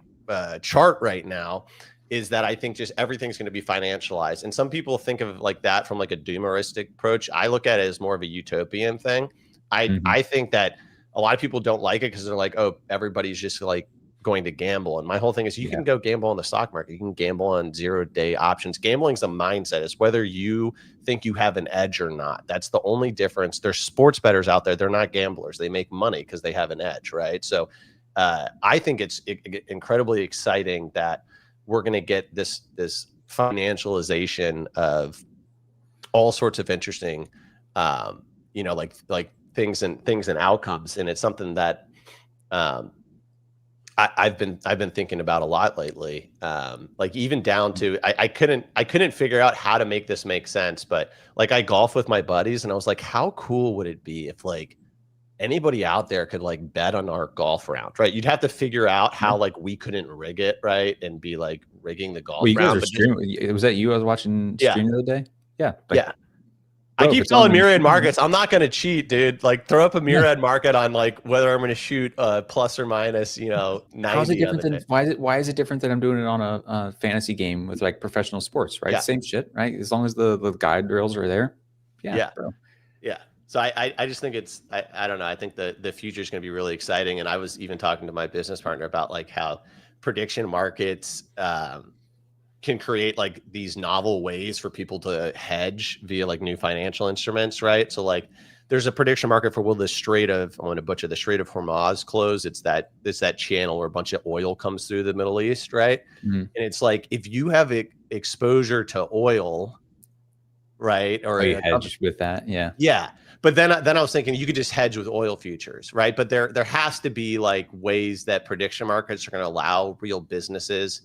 chart right now, is that I think just everything's going to be financialized. And some people think of like that from like a doomeristic approach. I look at it as more of a utopian thing. I think that a lot of people don't like it because they're like, oh, everybody's just like going to gamble. And my whole thing is you can go gamble on the stock market. You can gamble on 0-day options. Gambling's a mindset. It's whether you think you have an edge or not. That's the only difference. There's sports bettors out there. They're not gamblers. They make money because they have an edge, right? So I think it's incredibly exciting that we're going to get this financialization of all sorts of interesting, like things and outcomes. And it's something that I've been thinking about a lot lately. Like even down to I couldn't figure out how to make this make sense. But like I golf with my buddies, and I was like, how cool would it be if like anybody out there could like bet on our golf round, right? You'd have to figure out how like we couldn't rig it, right, and be like rigging the golf you round. Guys are streaming. Was that you? I was watching stream the other day. Yeah, yeah. Bro, I keep telling Myriad Markets, I'm not going to cheat, dude. Like, throw up a Myriad Market on like whether I'm going to shoot plus or minus, 90. How's it different than why is it different than I'm doing it on a fantasy game with like professional sports, right? Same shit, right? As long as the guide rails are there. Yeah. Bro. Yeah. So I just think it's I don't know. I think the future is going to be really exciting. And I was even talking to my business partner about like how prediction markets can create like these novel ways for people to hedge via like new financial instruments, right? So like there's a prediction market for will the Strait of, I'm going to butcher, the Strait of Hormuz close. It's that channel where a bunch of oil comes through the Middle East, right? And it's like if you have exposure to oil, right? Or you hedge with that, yeah. But then I was thinking you could just hedge with oil futures, right? But there has to be like ways that prediction markets are going to allow real businesses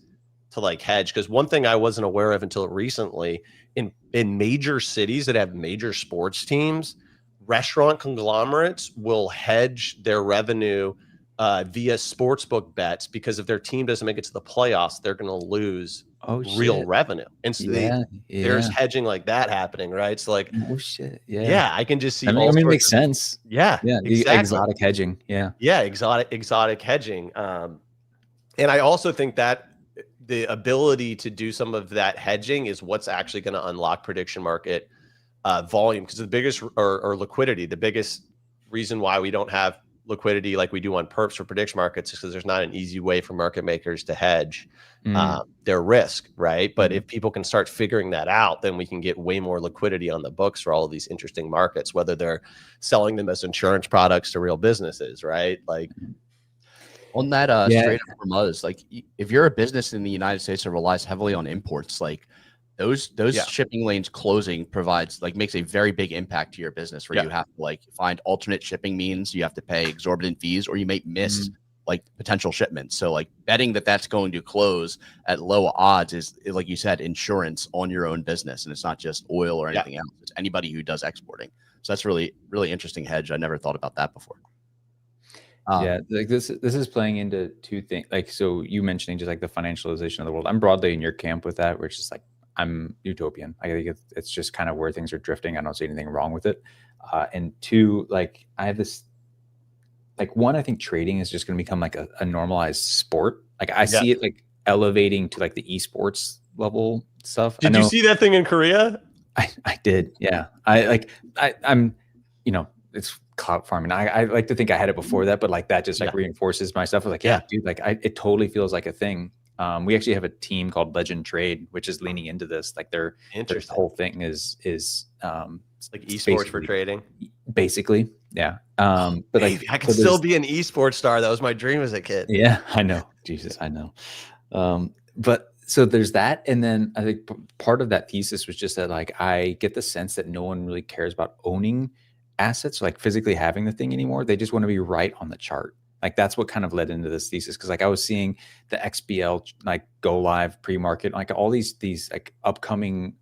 to like hedge. Because one thing I wasn't aware of until recently, in major cities that have major sports teams, restaurant conglomerates will hedge their revenue via sportsbook bets, because if their team doesn't make it to the playoffs, they're going to lose real revenue. And so there's hedging like that happening, right? So like, yeah, I can just see. I mean, it makes sense. Yeah, exactly. Exotic hedging. Yeah, exotic hedging. And I also think that the ability to do some of that hedging is what's actually going to unlock prediction market volume, because the biggest or liquidity, the biggest reason why we don't have liquidity like we do on perps for prediction markets is because there's not an easy way for market makers to hedge their risk, right? But if people can start figuring that out, then we can get way more liquidity on the books for all of these interesting markets, whether they're selling them as insurance products to real businesses, right? Like on that Strait of Hormuz, like if you're a business in the United States that relies heavily on imports, like those shipping lanes closing makes a very big impact to your business, where you have to like find alternate shipping means, you have to pay exorbitant fees, or you may miss like potential shipments. So like betting that that's going to close at low odds is like you said, insurance on your own business, and it's not just oil or anything else. It's anybody who does exporting. So that's really, really interesting hedge. I never thought about that before. Like this is playing into two things. Like, so you mentioning just like the financialization of the world. I'm broadly in your camp with that, where it's just like I'm utopian. I think it's just kind of where things are drifting. I don't see anything wrong with it. And two, like I have this, like one, I think trading is just going to become like a normalized sport. Like I see it like elevating to like the esports level stuff. Did you see that thing in Korea? I did. Yeah. I'm, it's cloud farming. I like to think I had it before that, but like that just like reinforces my stuff. Like, dude, like it totally feels like a thing. We actually have a team called Legend Trade, which is leaning into this. Like their whole thing is it's like esports for trading, basically. Yeah. But like I could still be an esports star. That was my dream as a kid. Yeah, I know. Jesus, I know. But so there's that. And then I think part of that thesis was just that like I get the sense that no one really cares about owning assets, like physically having the thing anymore. They just want to be right on the chart. Like that's what kind of led into this thesis. Cause like I was seeing the XBL like go live pre-market, like all these like upcoming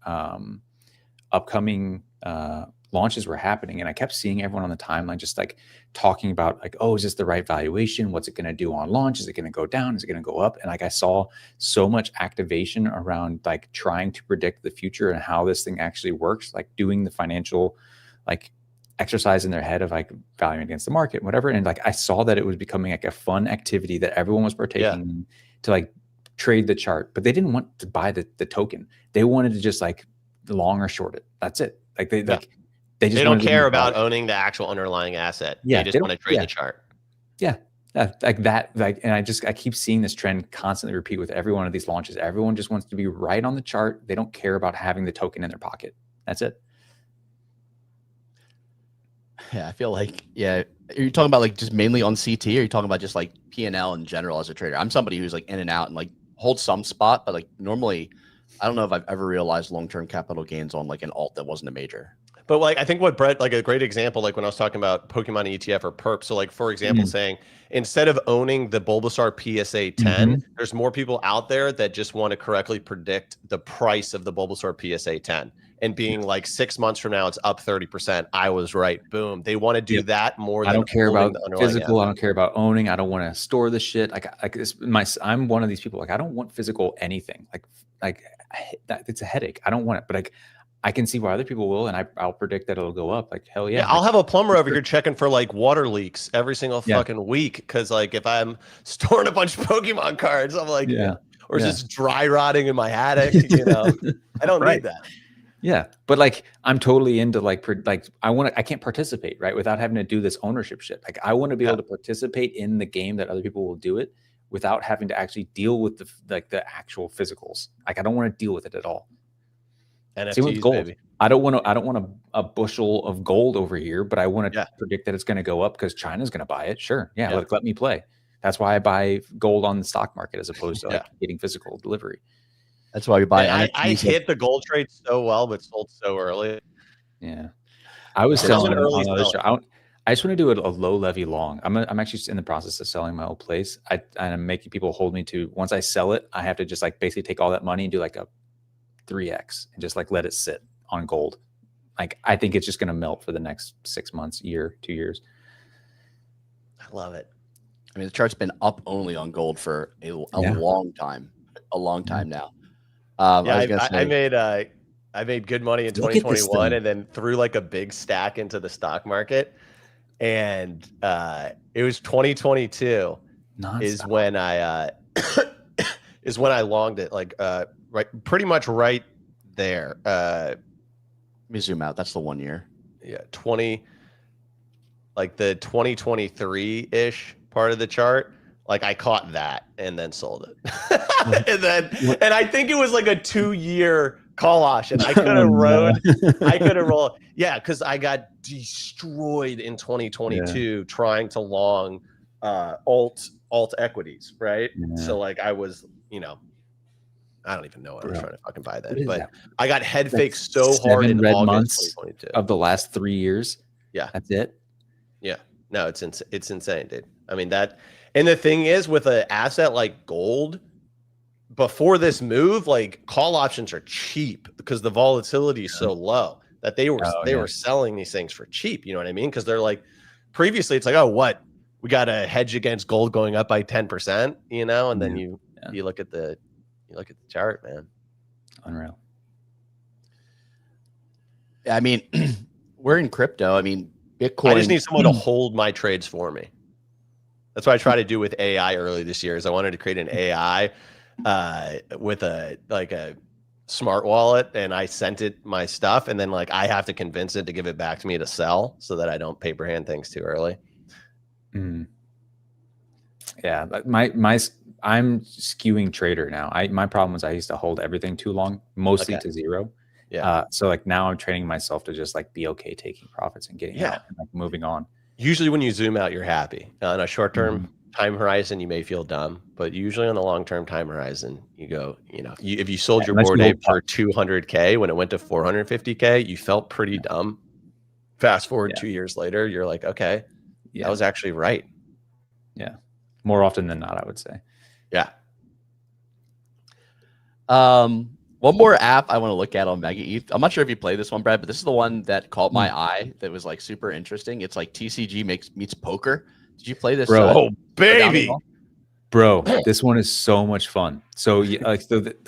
launches were happening. And I kept seeing everyone on the timeline just like talking about like, oh, is this the right valuation? What's it going to do on launch? Is it going to go down? Is it going to go up? And like I saw so much activation around like trying to predict the future and how this thing actually works, like doing the financial like exercise in their head of like valuing against the market, whatever. And like I saw that it was becoming like a fun activity that everyone was partaking in to like trade the chart, but they didn't want to buy the token. They wanted to just like long or short it. That's it. Like they don't care about owning the actual underlying asset. They just want to trade the chart. Like that, like, and I keep seeing this trend constantly repeat with every one of these launches. Everyone just wants to be right on the chart. They don't care about having the token in their pocket. That's it. Yeah, I feel like, are you talking about like just mainly on CT, or are you talking about just like P&L in general as a trader? I'm somebody who's like in and out and like holds some spot, but like normally I don't know if I've ever realized long-term capital gains on like an alt that wasn't a major. But like, I think what Brett, like a great example, like when I was talking about Pokemon ETF or perp. So like, for example, saying instead of owning the Bulbasaur PSA 10, there's more people out there that just want to correctly predict the price of the Bulbasaur PSA 10 and being like 6 months from now, it's up 30%. I was right. Boom. They want to do that more than I don't care about physical. asset. I don't care about owning. I don't want to store the shit. I'm one of these people. Like, I don't want physical anything. It's a headache. I don't want it, but like, I can see why other people will, and I'll predict that it'll go up. Like, hell yeah. I'll have a plumber over here checking for like water leaks every single fucking week. Because like if I'm storing a bunch of Pokemon cards, I'm like, or just dry rotting in my attic, you know, I don't need that. Yeah, but like I'm totally into like I can't participate right without having to do this ownership shit. Like I want to be able to participate in the game that other people will do it without having to actually deal with the actual physicals. Like I don't want to deal with it at all. NFTs, same with gold. baby. I don't want a bushel of gold over here, but I want to predict that it's going to go up because China's going to buy it. Sure, let me play. That's why I buy gold on the stock market as opposed to like getting physical delivery. That's why we buy. I hit the gold trade so well, but sold so early. Yeah, I was selling early. I just want to do a low levy long. I'm actually in the process of selling my old place. I'm making people hold me to once I sell it, I have to just like basically take all that money and do like a 3x and just like let it sit on gold. Like I think it's just going to melt for the next 6 months, year, 2 years. I love it. I mean, the chart's been up only on gold for a long time, now. I made good money in 2021 and then threw like a big stack into the stock market. And it was 2022 is when I longed it, like pretty much right there. Let me zoom out. That's the 1 year. Yeah, like the 2023-ish part of the chart. Like I caught that and then sold it. and I think it was like a 2-year call option. I could have rolled. Yeah, because I got destroyed in 2022 trying to long alt equities, right? Yeah. So like I was, I don't even know what I was trying to fucking buy then, but I got head faked so hard in August 2022 of the last 3 years. Yeah, that's it. Yeah, no, it's insane, dude. I mean that, and the thing is, with an asset like gold, before this move, like call options are cheap because the volatility is so low that they were selling these things for cheap. You know what I mean? Because they're like, previously it's like, oh, what, we got to hedge against gold going up by 10%, and then you look at the chart, man. Unreal. I mean, we're in crypto. I mean, Bitcoin. I just need someone to hold my trades for me. That's what I tried to do with AI early this year. Is I wanted to create an AI with a smart wallet, and I sent it my stuff, and then like I have to convince it to give it back to me to sell so that I don't paper hand things too early. Yeah, I'm skewing trader now. My problem was I used to hold everything too long, mostly to zero. Yeah. So like now I'm training myself to just like be okay taking profits and getting out and like moving on. Usually when you zoom out, you're happy. On a short-term time horizon, you may feel dumb, but usually on the long-term time horizon, you go, if you sold your Bored Ape for 200K when it went to 450K, you felt pretty dumb. Fast forward 2 years later, you're like, okay, that was actually right. Yeah. More often than not, I would say. Yeah. One more app I want to look at on MegaETH. I'm not sure if you play this one, Brad, but this is the one that caught my eye that was like super interesting. It's like TCG meets poker. Did you play this? Bro, oh baby, bro, this one is so much fun. So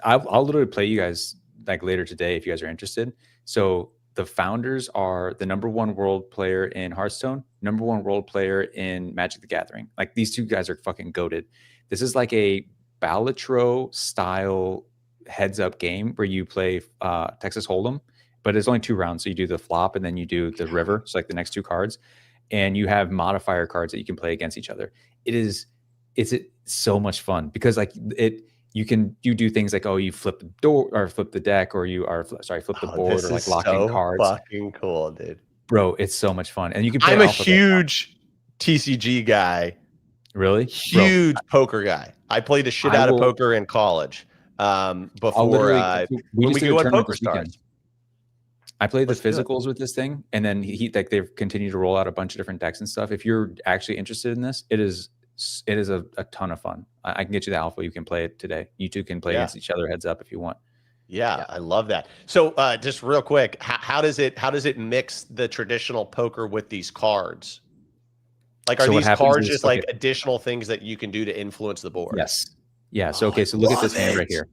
I'll literally play you guys like later today if you guys are interested. So the founders are the #1 world player in Hearthstone, #1 world player in Magic the Gathering. Like these two guys are fucking goated. This is like a Balatro style heads up game where you play Texas Hold'em, but it's only 2 rounds. So you do the flop and then you do the river. So like the next 2 cards, and you have modifier cards that you can play against each other. It's so much fun because like you do things like, you flip the door or flip the deck, or flip the board, or like locking cards. Fucking cool, dude. Bro, it's so much fun. And you can play. I'm a huge TCG guy. Really? Huge poker guy. I played the shit out of poker in college. before when we go on Poker Stars. I played the physicals with this thing, and then like they've continued to roll out a bunch of different decks and stuff. If you're actually interested in this, it is a ton of fun. I can get you the alpha. You can play it today. You two can play against each other heads up if you want. Yeah, I love that. So just real quick, how does it mix the traditional poker with these cards? Like, are these cards just like additional things that you can do to influence the board? Yes. Yeah. So so look at this hand right here.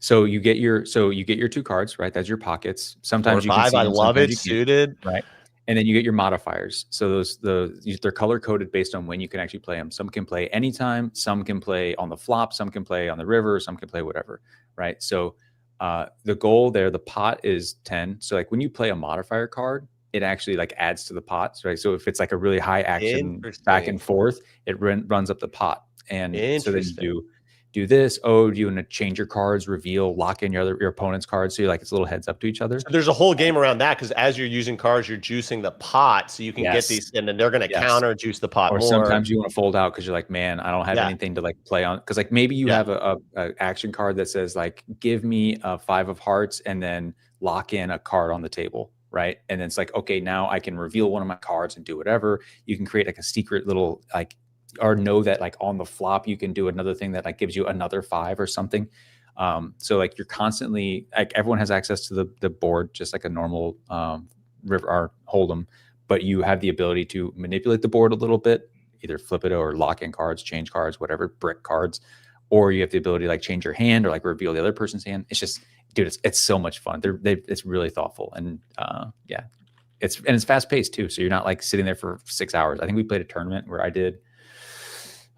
So you get your 2 cards, right? That's your pockets. Sometimes you can see I love it suited, right? And then you get your modifiers. So they're color coded based on when you can actually play them. Some can play anytime, some can play on the flop, some can play on the river, some can play whatever, right? So the goal there, the pot is 10. So like when you play a modifier card, it actually like adds to the pots, right? So if it's like a really high action back and forth, it runs up the pot. And so then you do this. Oh, do you want to change your cards, reveal, lock in your opponent's cards? So you're like, it's a little heads up to each other. So there's a whole game around that, because as you're using cards, you're juicing the pot, so you can get these, and then they're going to counter juice the pot. Or more. Sometimes you want to fold out because you're like, man, I don't have anything to like play on. Because like maybe you have a action card that says like, give me a 5 of hearts and then lock in a card on the table, right? And then it's like, okay, now I can reveal one of my cards and do whatever. You can create like a secret little like, or know that like on the flop you can do another thing that like gives you another 5 or something. So like you're constantly, like everyone has access to the board just like a normal river or hold'em, but you have the ability to manipulate the board a little bit, either flip it or lock in cards, change cards, whatever, brick cards, or you have the ability to like change your hand or like reveal the other person's hand. It's just, dude, it's so much fun. It's really thoughtful, and yeah, it's fast paced too. So you're not like sitting there for 6 hours. I think we played a tournament where I did.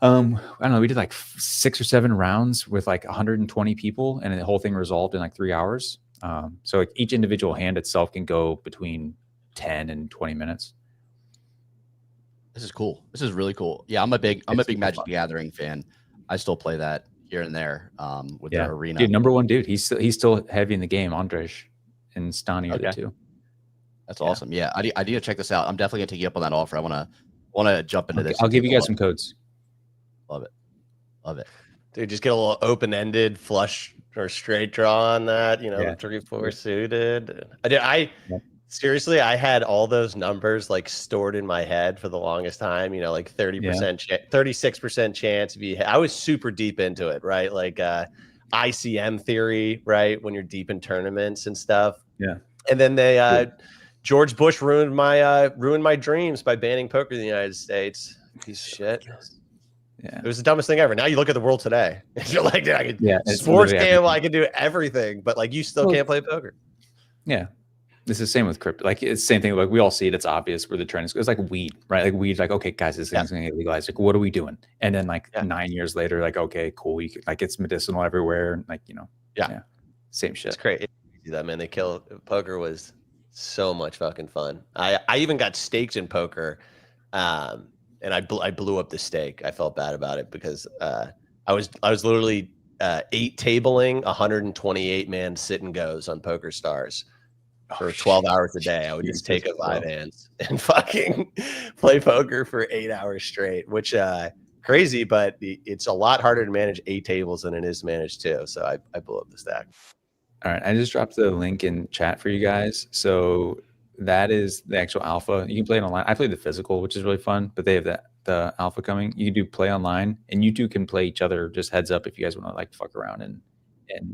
I don't know. We did like 6 or 7 rounds with like 120 people, and the whole thing resolved in like 3 hours. So like each individual hand itself can go between 10 and 20 minutes. This is cool. This is really cool. Yeah, I'm a big Magic the Gathering fan. I still play that here and there with the arena. Dude, #1 dude. He's still heavy in the game. Andrej and Stani are the 2. That's awesome. Yeah, I need to check this out. I'm definitely gonna take you up on that offer. I want to jump into this. I'll give you guys some codes. Love it. Dude, just get a little open-ended flush or straight draw on that, 3-4 suited. Seriously, I had all those numbers like stored in my head for the longest time, like 30%, 36% chance. I was super deep into it, right? Like ICM theory, right? When you're deep in tournaments and stuff. Yeah. And then George Bush ruined my dreams by banning poker in the United States. Piece of shit. Yeah. It was the dumbest thing ever. Now you look at the world today. You're like, I can sports gamble, I can do everything, but like you still can't play poker. Yeah. It's the same with crypto. Like it's the same thing. Like we all see it. It's obvious where the trend is. It's like weed, right? Like weed. Like, okay, guys, this thing's going to get legalized. Like, what are we doing? And then like 9 years later, like, okay, cool. You could, like it's medicinal everywhere. Like, same shit. It's crazy that, man. Poker was so much fucking fun. I even got staked in poker. And I blew up the stake. I felt bad about it because I was literally 8 tabling 128 man sit and goes on Poker Stars for 12 hours a day. I would just take a 5 hands and fucking play poker for 8 hours straight, which crazy, but it's a lot harder to manage 8 tables than it is to manage 2. So I blew up the stack. All right, I just dropped the link in chat for you guys. So that is the actual alpha. You can play it online. I played the physical, which is really fun, but they have the alpha coming. You can do play online, and you two can play each other just heads up if you guys want to like fuck around and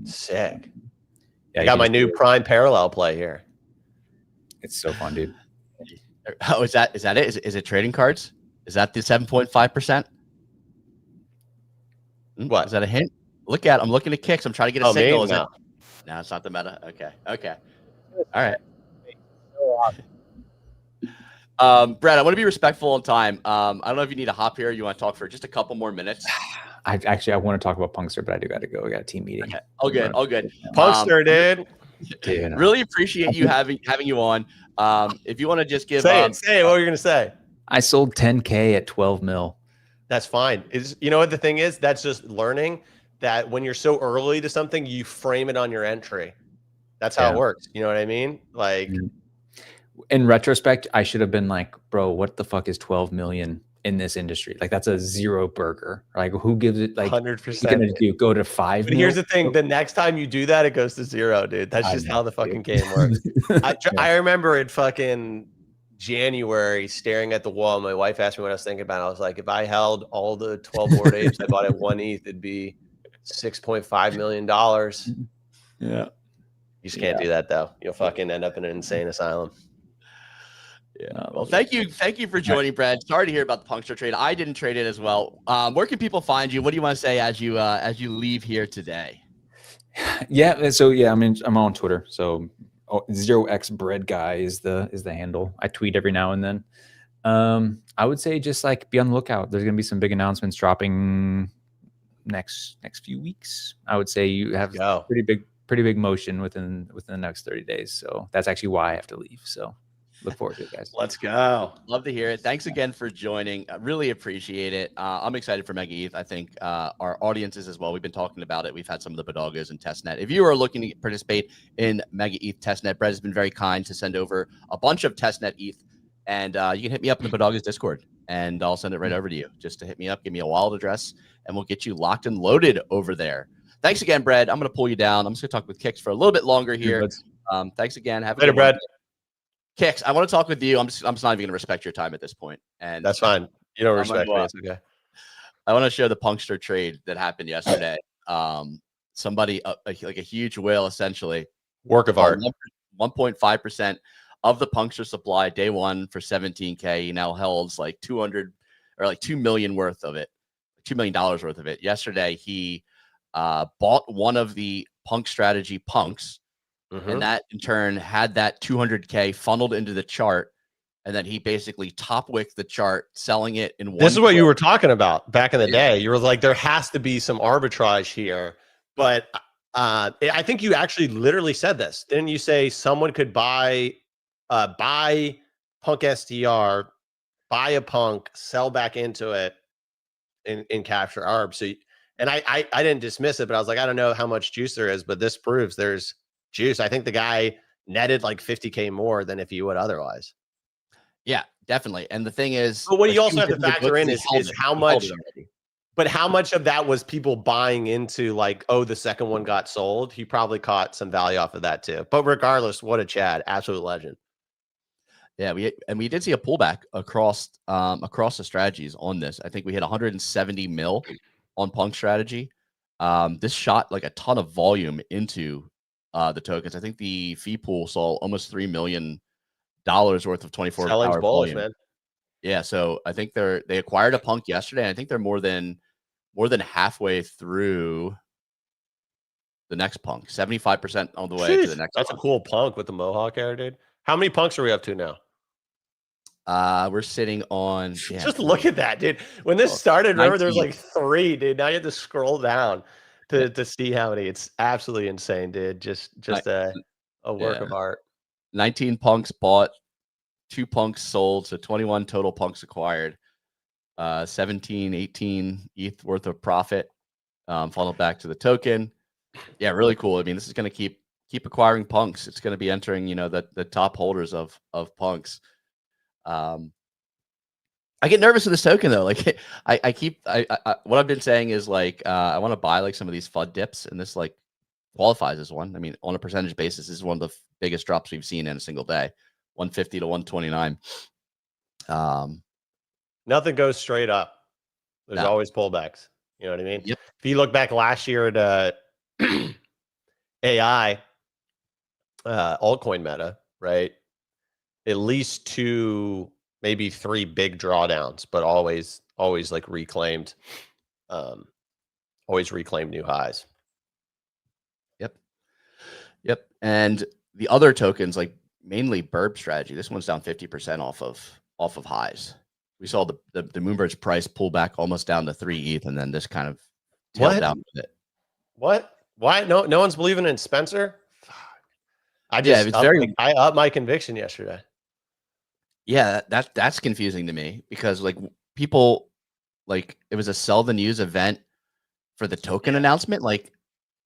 sick. Yeah, I got my new Prime Parallel play here. It's so fun, dude. Oh, is that it? Is it trading cards? Is that the 7.5%? What? Is that a hint? I'm looking at kicks. I'm trying to get a signal. No, it's not the meta. Okay. All right. Brad, I want to be respectful on time. I don't know if you need to hop here. Or you want to talk for just a couple more minutes? I want to talk about Punkster, but I do got to go. We got a team meeting. Okay. All good. Punkster, dude. Really appreciate you having you on. If you want to just give say it. What were you gonna say? I sold 10K at 12 mil. That's fine. You know what the thing is? That's just learning that when you're so early to something, you frame it on your entry. That's how it works. You know what I mean? Like in retrospect, I should have been like, bro, what the fuck is 12 million in this industry. Like that's a zero burger. Like who gives it like 100%. You're gonna do go to 5 But here's the thing: the next time you do that, it goes to 0, dude. That's just how the fucking game works. I remember in fucking January staring at the wall. My wife asked me what I was thinking about. I was like, if I held all the 12 Bored Apes I bought at 1 ETH, it'd be $6.5 million. Yeah. You just can't do that though. You'll fucking end up in an insane asylum. Yeah. Well, thank you for joining, Brad. Sorry to hear about the Punkster trade. I didn't trade it as well. Where can people find you? What do you want to say as you leave here today? Yeah. So yeah, I mean, I'm on Twitter. So 0xBread guy is the handle. I tweet every now and then. I would say just like be on the lookout. There's gonna be some big announcements dropping next few weeks. I would say you have pretty big motion within the next 30 days. So that's actually why I have to leave. So look forward to it, guys. Let's go. Love to hear it. Thanks again for joining. I really appreciate it. I'm excited for MegaETH. I think our audiences as well. We've been talking about it. We've had some of the Bodogos and testnet. If you are looking to participate in MegaETH testnet, Brett has been very kind to send over a bunch of testnet ETH. And you can hit me up in the Bodogos Discord, and I'll send it right over to you. Just to hit me up, give me a wallet address, and we'll get you locked and loaded over there. Thanks again, Brad. I'm going to pull you down. I'm just going to talk with Kix for a little bit longer here. Thanks again. Have a later, Brad. Kix, I want to talk with you. I'm just not even going to respect your time at this point. And that's fine. You don't respect me. It's okay. I want to show the Punkster trade that happened yesterday. Somebody like a huge whale, essentially. Work of art. 1.5% of the Punkster supply day one for 17K. He now holds like 200 or like 2 million worth of it, $2 million worth of it. Yesterday, he bought one of the Punk Strategy punks. And that in turn had that 200K funneled into the chart. And then he basically top wicked the chart, selling it in one. This is what you were talking about back in the day. You were like, there has to be some arbitrage here. But I think you actually literally said this. Didn't you say someone could buy Punk STR, buy a punk, sell back into it and capture ARB? So, and I didn't dismiss it, but I was like, I don't know how much juice there is, but this proves there's juice. I think the guy netted like 50K more than if he would otherwise. Yeah, definitely. And the thing is, but what you also have to factor in is how much, but how much of that was people buying into like, oh, the second one got sold. He probably caught some value off of that too. But regardless, what a Chad, absolute legend. Yeah, we did see a pullback across the strategies on this. I think we hit 170 mil on Punk Strategy. This shot like a ton of volume into the tokens. I think the fee pool saw almost $3 million worth of 24-hour volume. Man. Yeah, so I think they acquired a punk yesterday. And I think they're more than halfway through the next punk. 75% on the way to the next. That's punk. A cool punk with the mohawk hair, dude. How many punks are we up to now? We're sitting on. Yeah, just look at that, dude. When this started, remember there was like 3, dude. Now you have to scroll down to see how many. It's absolutely insane, dude. Just a work of art. 19 punks bought, 2 punks sold, so 21 total punks acquired. 17, 18 ETH worth of profit funneled back to the token. Yeah, really cool. I mean, this is going to keep acquiring punks. It's going to be entering, the top holders of punks. I get nervous with this token though. Like I what I've been saying is like I want to buy like some of these FUD dips, and this like qualifies as one. I mean, on a percentage basis, this is one of the biggest drops we've seen in a single day, 150 to 129. Nothing goes straight up. There's always pullbacks. You know what I mean? Yep. If you look back last year at AI altcoin meta, right? At least 2, maybe 3 big drawdowns, but always like reclaimed, always reclaimed new highs. Yep. And the other tokens, like mainly Burb Strategy, this one's down 50% off of highs. We saw the Moonbirds price pull back almost down to 3 ETH, and then this kind of tailed down with it. What? Why? No one's believing in Spencer. I up my conviction yesterday. Yeah, that's confusing to me because like people, like it was a sell the news event for the token announcement. Like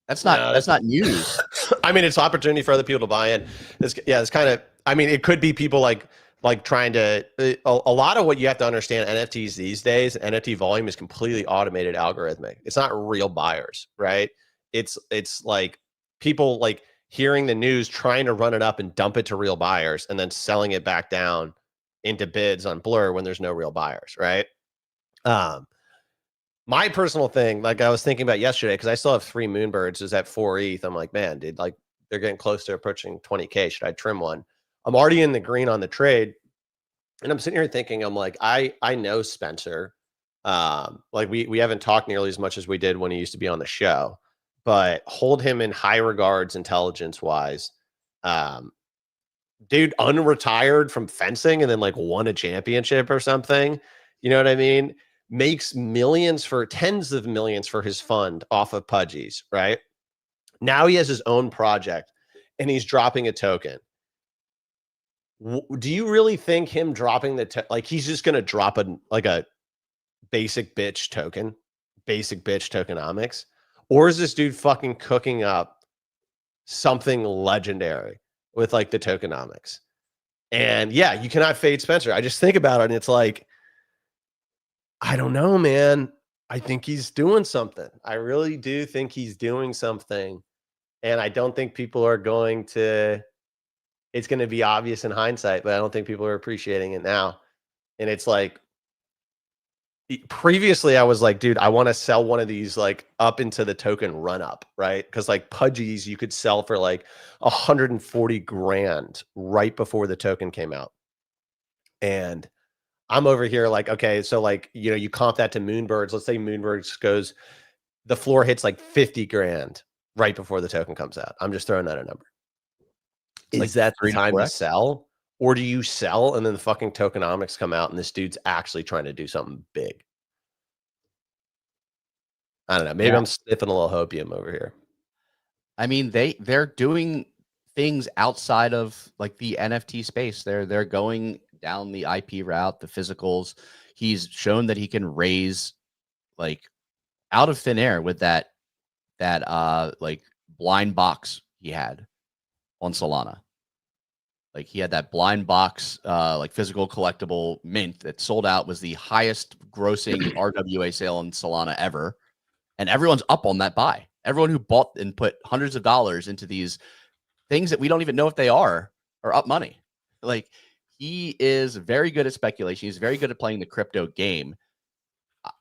that's not news. I mean, it's opportunity for other people to buy in. It's kind of. I mean, it could be people like like trying to a lot of what you have to understand NFTs these days, NFT volume is completely automated, algorithmic. It's not real buyers, right? It's like people like hearing the news, trying to run it up and dump it to real buyers, and then selling it back down into bids on Blur when there's no real buyers, right? My personal thing, like I was thinking about yesterday, because I still have 3 Moonbirds, is at 4 ETH. I'm like, man, dude, like they're getting close to approaching 20K. Should I trim one? I'm already in the green on the trade. And I'm sitting here thinking, I'm like, I know Spencer. Like we haven't talked nearly as much as we did when he used to be on the show, but hold him in high regards, intelligence wise. Dude, unretired from fencing and then like won a championship or something. You know what I mean? Makes millions, for tens of millions for his fund off of Pudgies, right? Now he has his own project and he's dropping a token. Do you really think him dropping like he's just going to drop a basic bitch token, basic bitch tokenomics? Or is this dude fucking cooking up something legendary with like the tokenomics? And yeah, you cannot fade Spencer. I just think about it and it's like, I don't know, man. I think he's doing something. I really do think he's doing something. And I don't think people are going to, it's going to be obvious in hindsight, but I don't think people are appreciating it now. And it's like, previously I was like, dude, I want to sell one of these like up into the token run up, right? Because like Pudgies, you could sell for like 140 grand right before the token came out. And I'm over here like, okay, so like, you know, you comp that to Moonbirds. Let's say Moonbirds goes, the floor hits like 50 grand right before the token comes out. I'm just throwing out a number. Is that the time to sell? Or do you sell and then the fucking tokenomics come out and this dude's actually trying to do something big? I don't know. Maybe I'm sniffing a little hopium over here. I mean, they're doing things outside of like the NFT space. They're going down the IP route, the physicals. He's shown that he can raise like out of thin air with that like blind box he had on Solana. Like he had that blind box, like physical collectible mint that sold out, was the highest grossing RWA sale in Solana ever. And everyone's up on that buy. Everyone who bought and put hundreds of dollars into these things that we don't even know if they are up money. Like he is very good at speculation. He's very good at playing the crypto game.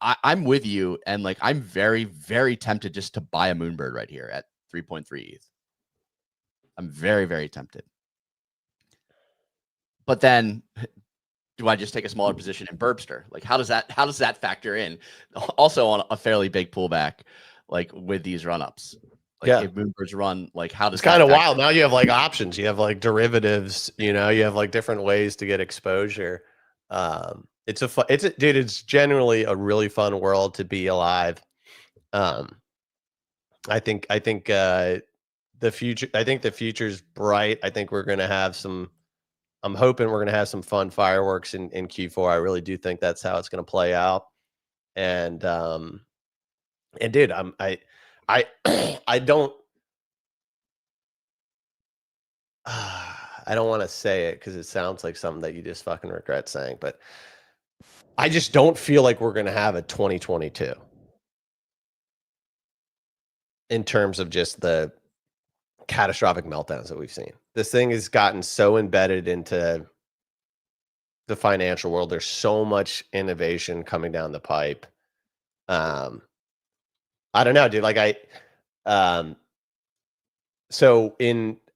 I'm with you. And like, I'm very, very tempted just to buy a Moonbird right here at 3.3 ETH. I'm very, very tempted. But then do I just take a smaller position in Burbster? Like, how does that factor in? Also on a fairly big pullback, like with these run-ups. Like if Moonbirds run, like how does it's kind of wild. Now you have like options, you have like derivatives, you know, you have like different ways to get exposure. It's generally a really fun world to be alive. I think the future's bright. I think we're gonna have some. I'm hoping we're gonna have some fun fireworks in Q4. I really do think that's how it's gonna play out. And dude, I don't I don't want to say it because it sounds like something that you just fucking regret saying, but I just don't feel like we're gonna have a 2022 in terms of just the catastrophic meltdowns that we've seen. This thing has gotten so embedded into the financial world. There's so much innovation coming down the pipe. I don't know, dude. Like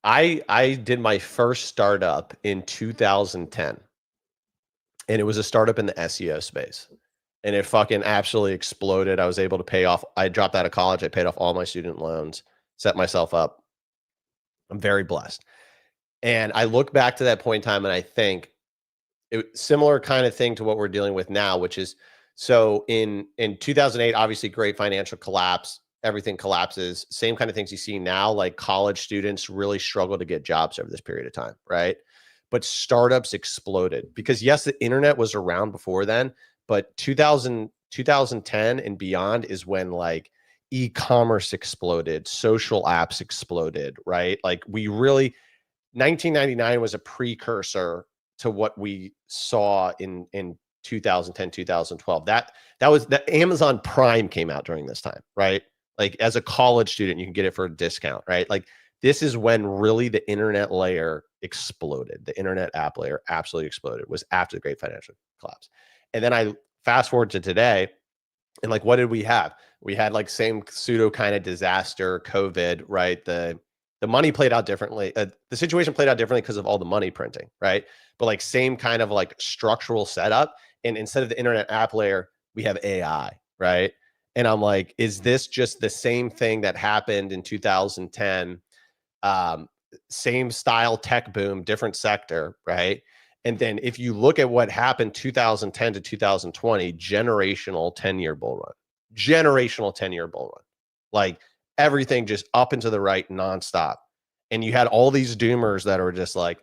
I did my first startup in 2010, and it was a startup in the SEO space, and it fucking absolutely exploded. I was able to pay off. I dropped out of college. I paid off all my student loans, set myself up. I'm very blessed. And I look back to that point in time and I think similar kind of thing to what we're dealing with now, which is, so in 2008, obviously great financial collapse, everything collapses. Same kind of things you see now, like college students really struggle to get jobs over this period of time, right? But startups exploded because yes, the internet was around before then, but 2010 and beyond is when like e-commerce exploded, social apps exploded, right? Like 1999 was a precursor to what we saw in 2010, 2012. That was the Amazon Prime came out during this time, right? Like as a college student, you can get it for a discount, right? Like this is when really the internet layer exploded. The internet app layer absolutely exploded. It was after the great financial collapse. And then I fast forward to today, and like, what did we have? We had like same pseudo kind of disaster, COVID, right? The money played out differently. The situation played out differently because of all the money printing, right? But like same kind of like structural setup. And instead of the internet app layer, we have AI, right? And I'm like, is this just the same thing that happened in 2010? Same style tech boom, different sector, right? And then if you look at what happened 2010 to 2020, generational 10-year bull run, generational 10-year bull run, like everything just up and to the right nonstop. And you had all these doomers that were just like,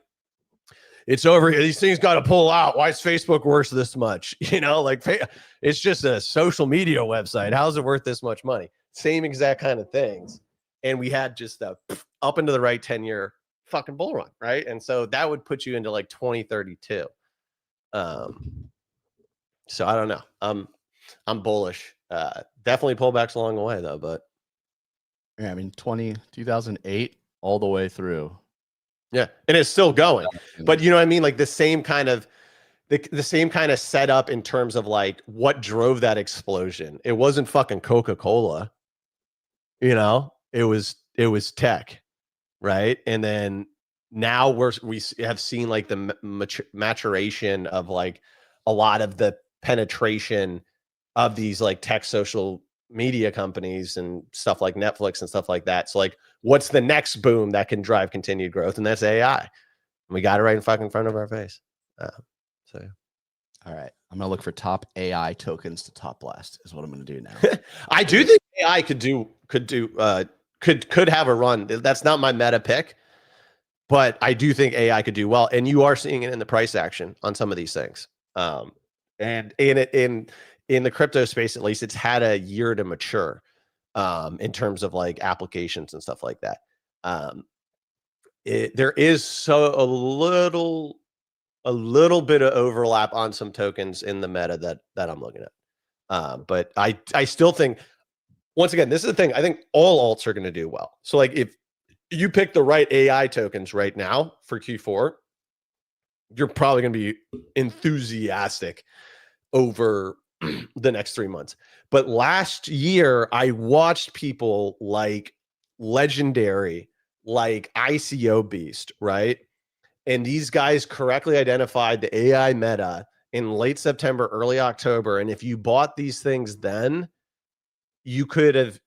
it's over here. These things got to pull out. Why is Facebook worth this much? You know, like it's just a social media website. How's it worth this much money? Same exact kind of things. And we had just the up into the right 10-year fucking bull run, right? And so that would put you into like 2032. So I don't know. I'm bullish. Definitely pullbacks along the way though, but yeah, I mean 2008 all the way through. Yeah, and it's still going. But you know what I mean? Like the same kind of the same kind of setup in terms of like what drove that explosion. It wasn't fucking Coca-Cola. You know, it was tech, right? And then now we have seen like the maturation of like a lot of the penetration of these like tech social media companies and stuff like Netflix and stuff like that. So like, what's the next boom that can drive continued growth? And that's AI. We got it right in fucking front of our face. So, all right, I'm gonna look for top AI tokens to top blast. Is what I'm gonna do now. I do think AI could have a run. That's not my meta pick, but I do think AI could do well, and you are seeing it in the price action on some of these things. And in the crypto space, at least, it's had a year to mature in terms of like applications and stuff like that. There is a little bit of overlap on some tokens in the meta that I'm looking at. But I still think, once again, this is the thing. I think all alts are going to do well. So like if you pick the right AI tokens right now for Q4, you're probably going to be enthusiastic over the next 3 months. But last year, I watched people like Legendary, like ICO Beast, right? And these guys correctly identified the AI meta in late September, early October. And if you bought these things then, you could have,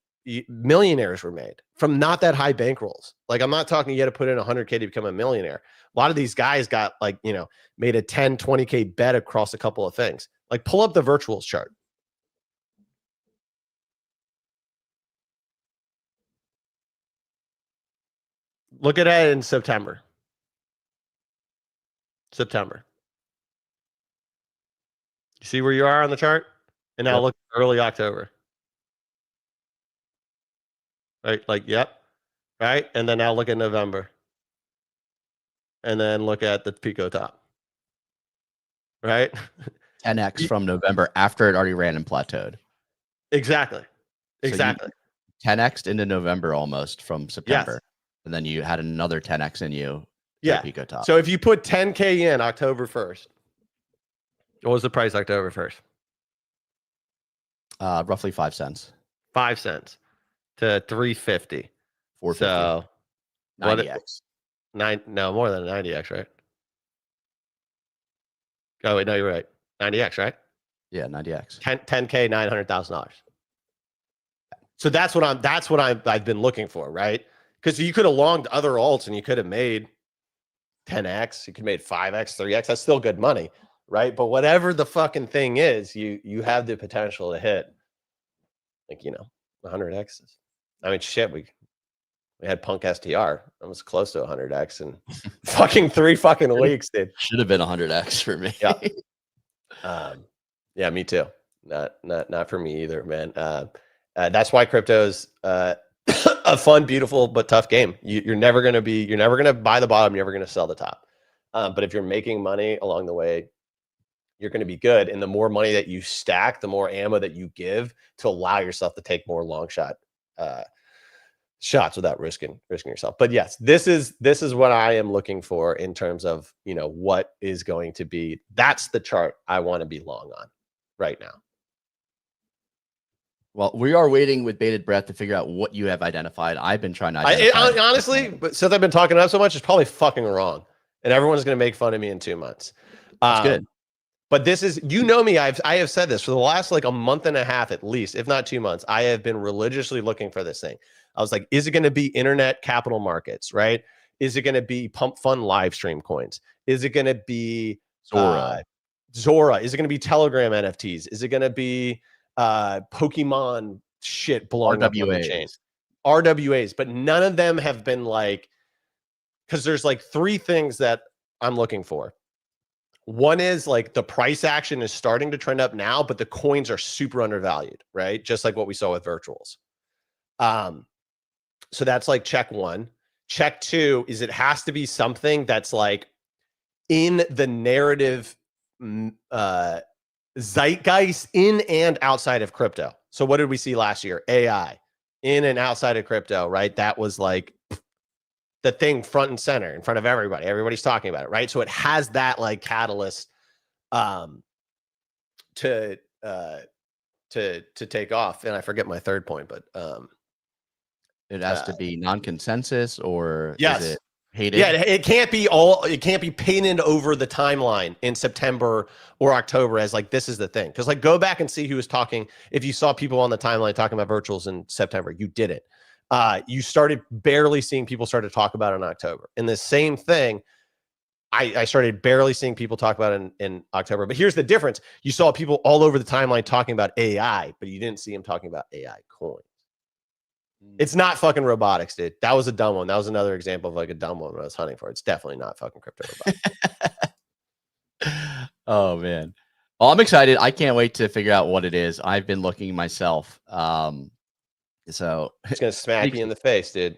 millionaires were made from not that high bankrolls. Like I'm not talking you had to put in 100K to become a millionaire. A lot of these guys got like, you know, made a 10, 20K bet across a couple of things. Like pull up the virtuals chart. Look at it in September. You see where you are on the chart? And now look at early October. Right? Like, yep. Right? And then now look at November. And then look at the Pico top. Right? 10x from November after it already ran and plateaued. Exactly. Exactly. So 10x into November almost from September. Yes. And then you had another 10x in you. Yeah. Pico top. So if you put 10K in October 1st, what was the price October 1st? Roughly 5 cents. 5 cents to 350. 450. So 90x. No, more than a 90x, right? Oh wait, no, you're right. 90x, right? Yeah, 90x. 10K, $900,000. So that's what I've been looking for, right? Because you could have longed other alts and you could have made 10x, you could have made 5x, 3x. That's still good money, right? But whatever the fucking thing is, you have the potential to hit, like, you know, 100x. I mean, shit, we had Punk STR. That was close to 100x in fucking 3 fucking weeks, dude. Should have been 100x for me. Yeah. Yeah, me too. Not for me either, man. That's why crypto's a fun, beautiful, but tough game. You're never gonna buy the bottom. You're never gonna sell the top. But if you're making money along the way, you're going to be good. And the more money that you stack, the more ammo that you give to allow yourself to take more long shots without risking yourself. But yes, this is what I am looking for in terms of, what is going to be. That's the chart I want to be long on right now. Well, we are waiting with bated breath to figure out what you have identified. I've been trying to identify. Honestly, but since I've been talking up so much, it's probably fucking wrong. And everyone's going to make fun of me in 2 months. That's good. But this is, me, I have said this for the last like a month and a half, at least, if not 2 months. I have been religiously looking for this thing. I was like, is it going to be internet capital markets, right? Is it going to be pump fund live stream coins? Is it going to be Zora? Is it going to be Telegram NFTs? Is it going to be Pokemon shit blowing up on the chain? RWAs, but none of them have been like, because there's like 3 things that I'm looking for. One is like the price action is starting to trend up now, but the coins are super undervalued, right? Just like what we saw with virtuals. So that's like check 1. Check 2 is it has to be something that's like in the narrative zeitgeist in and outside of crypto. So what did we see last year? AI in and outside of crypto, right? That was like the thing front and center in front of everybody. Everybody's talking about it, right? So it has that like catalyst to take off. And I forget my third point, but it has to be non-consensus, or yes. Is it hated? Yeah, it can't be painted over the timeline in September or October as like this is the thing. Because like go back and see who was talking. If you saw people on the timeline talking about virtuals in September, you didn't. You started barely seeing people start to talk about it in October. And the same thing, I started barely seeing people talk about it in October. But here's the difference. You saw people all over the timeline talking about AI, but you didn't see them talking about AI coins. It's not fucking robotics, dude. That was a dumb one. That was another example of like a dumb one when I was hunting for. It's definitely not fucking crypto robotics. Oh, man. Well, I'm excited. I can't wait to figure out what it is. I've been looking myself. So it's gonna smack you in the face, dude.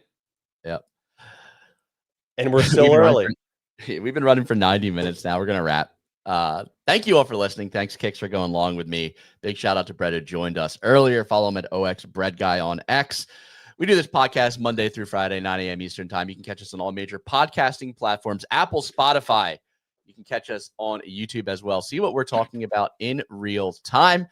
Yep. And we're still early. We've been running for 90 minutes now. We're gonna wrap. Thank you all for listening. Thanks, Kicks, for going along with me. Big shout out to Brett, who joined us earlier. Follow him at OXBreadGuy on X. We do this podcast Monday through Friday, 9 a.m. Eastern time. You can catch us on all major podcasting platforms, Apple, Spotify. You can catch us on YouTube as well. See what we're talking about in real time.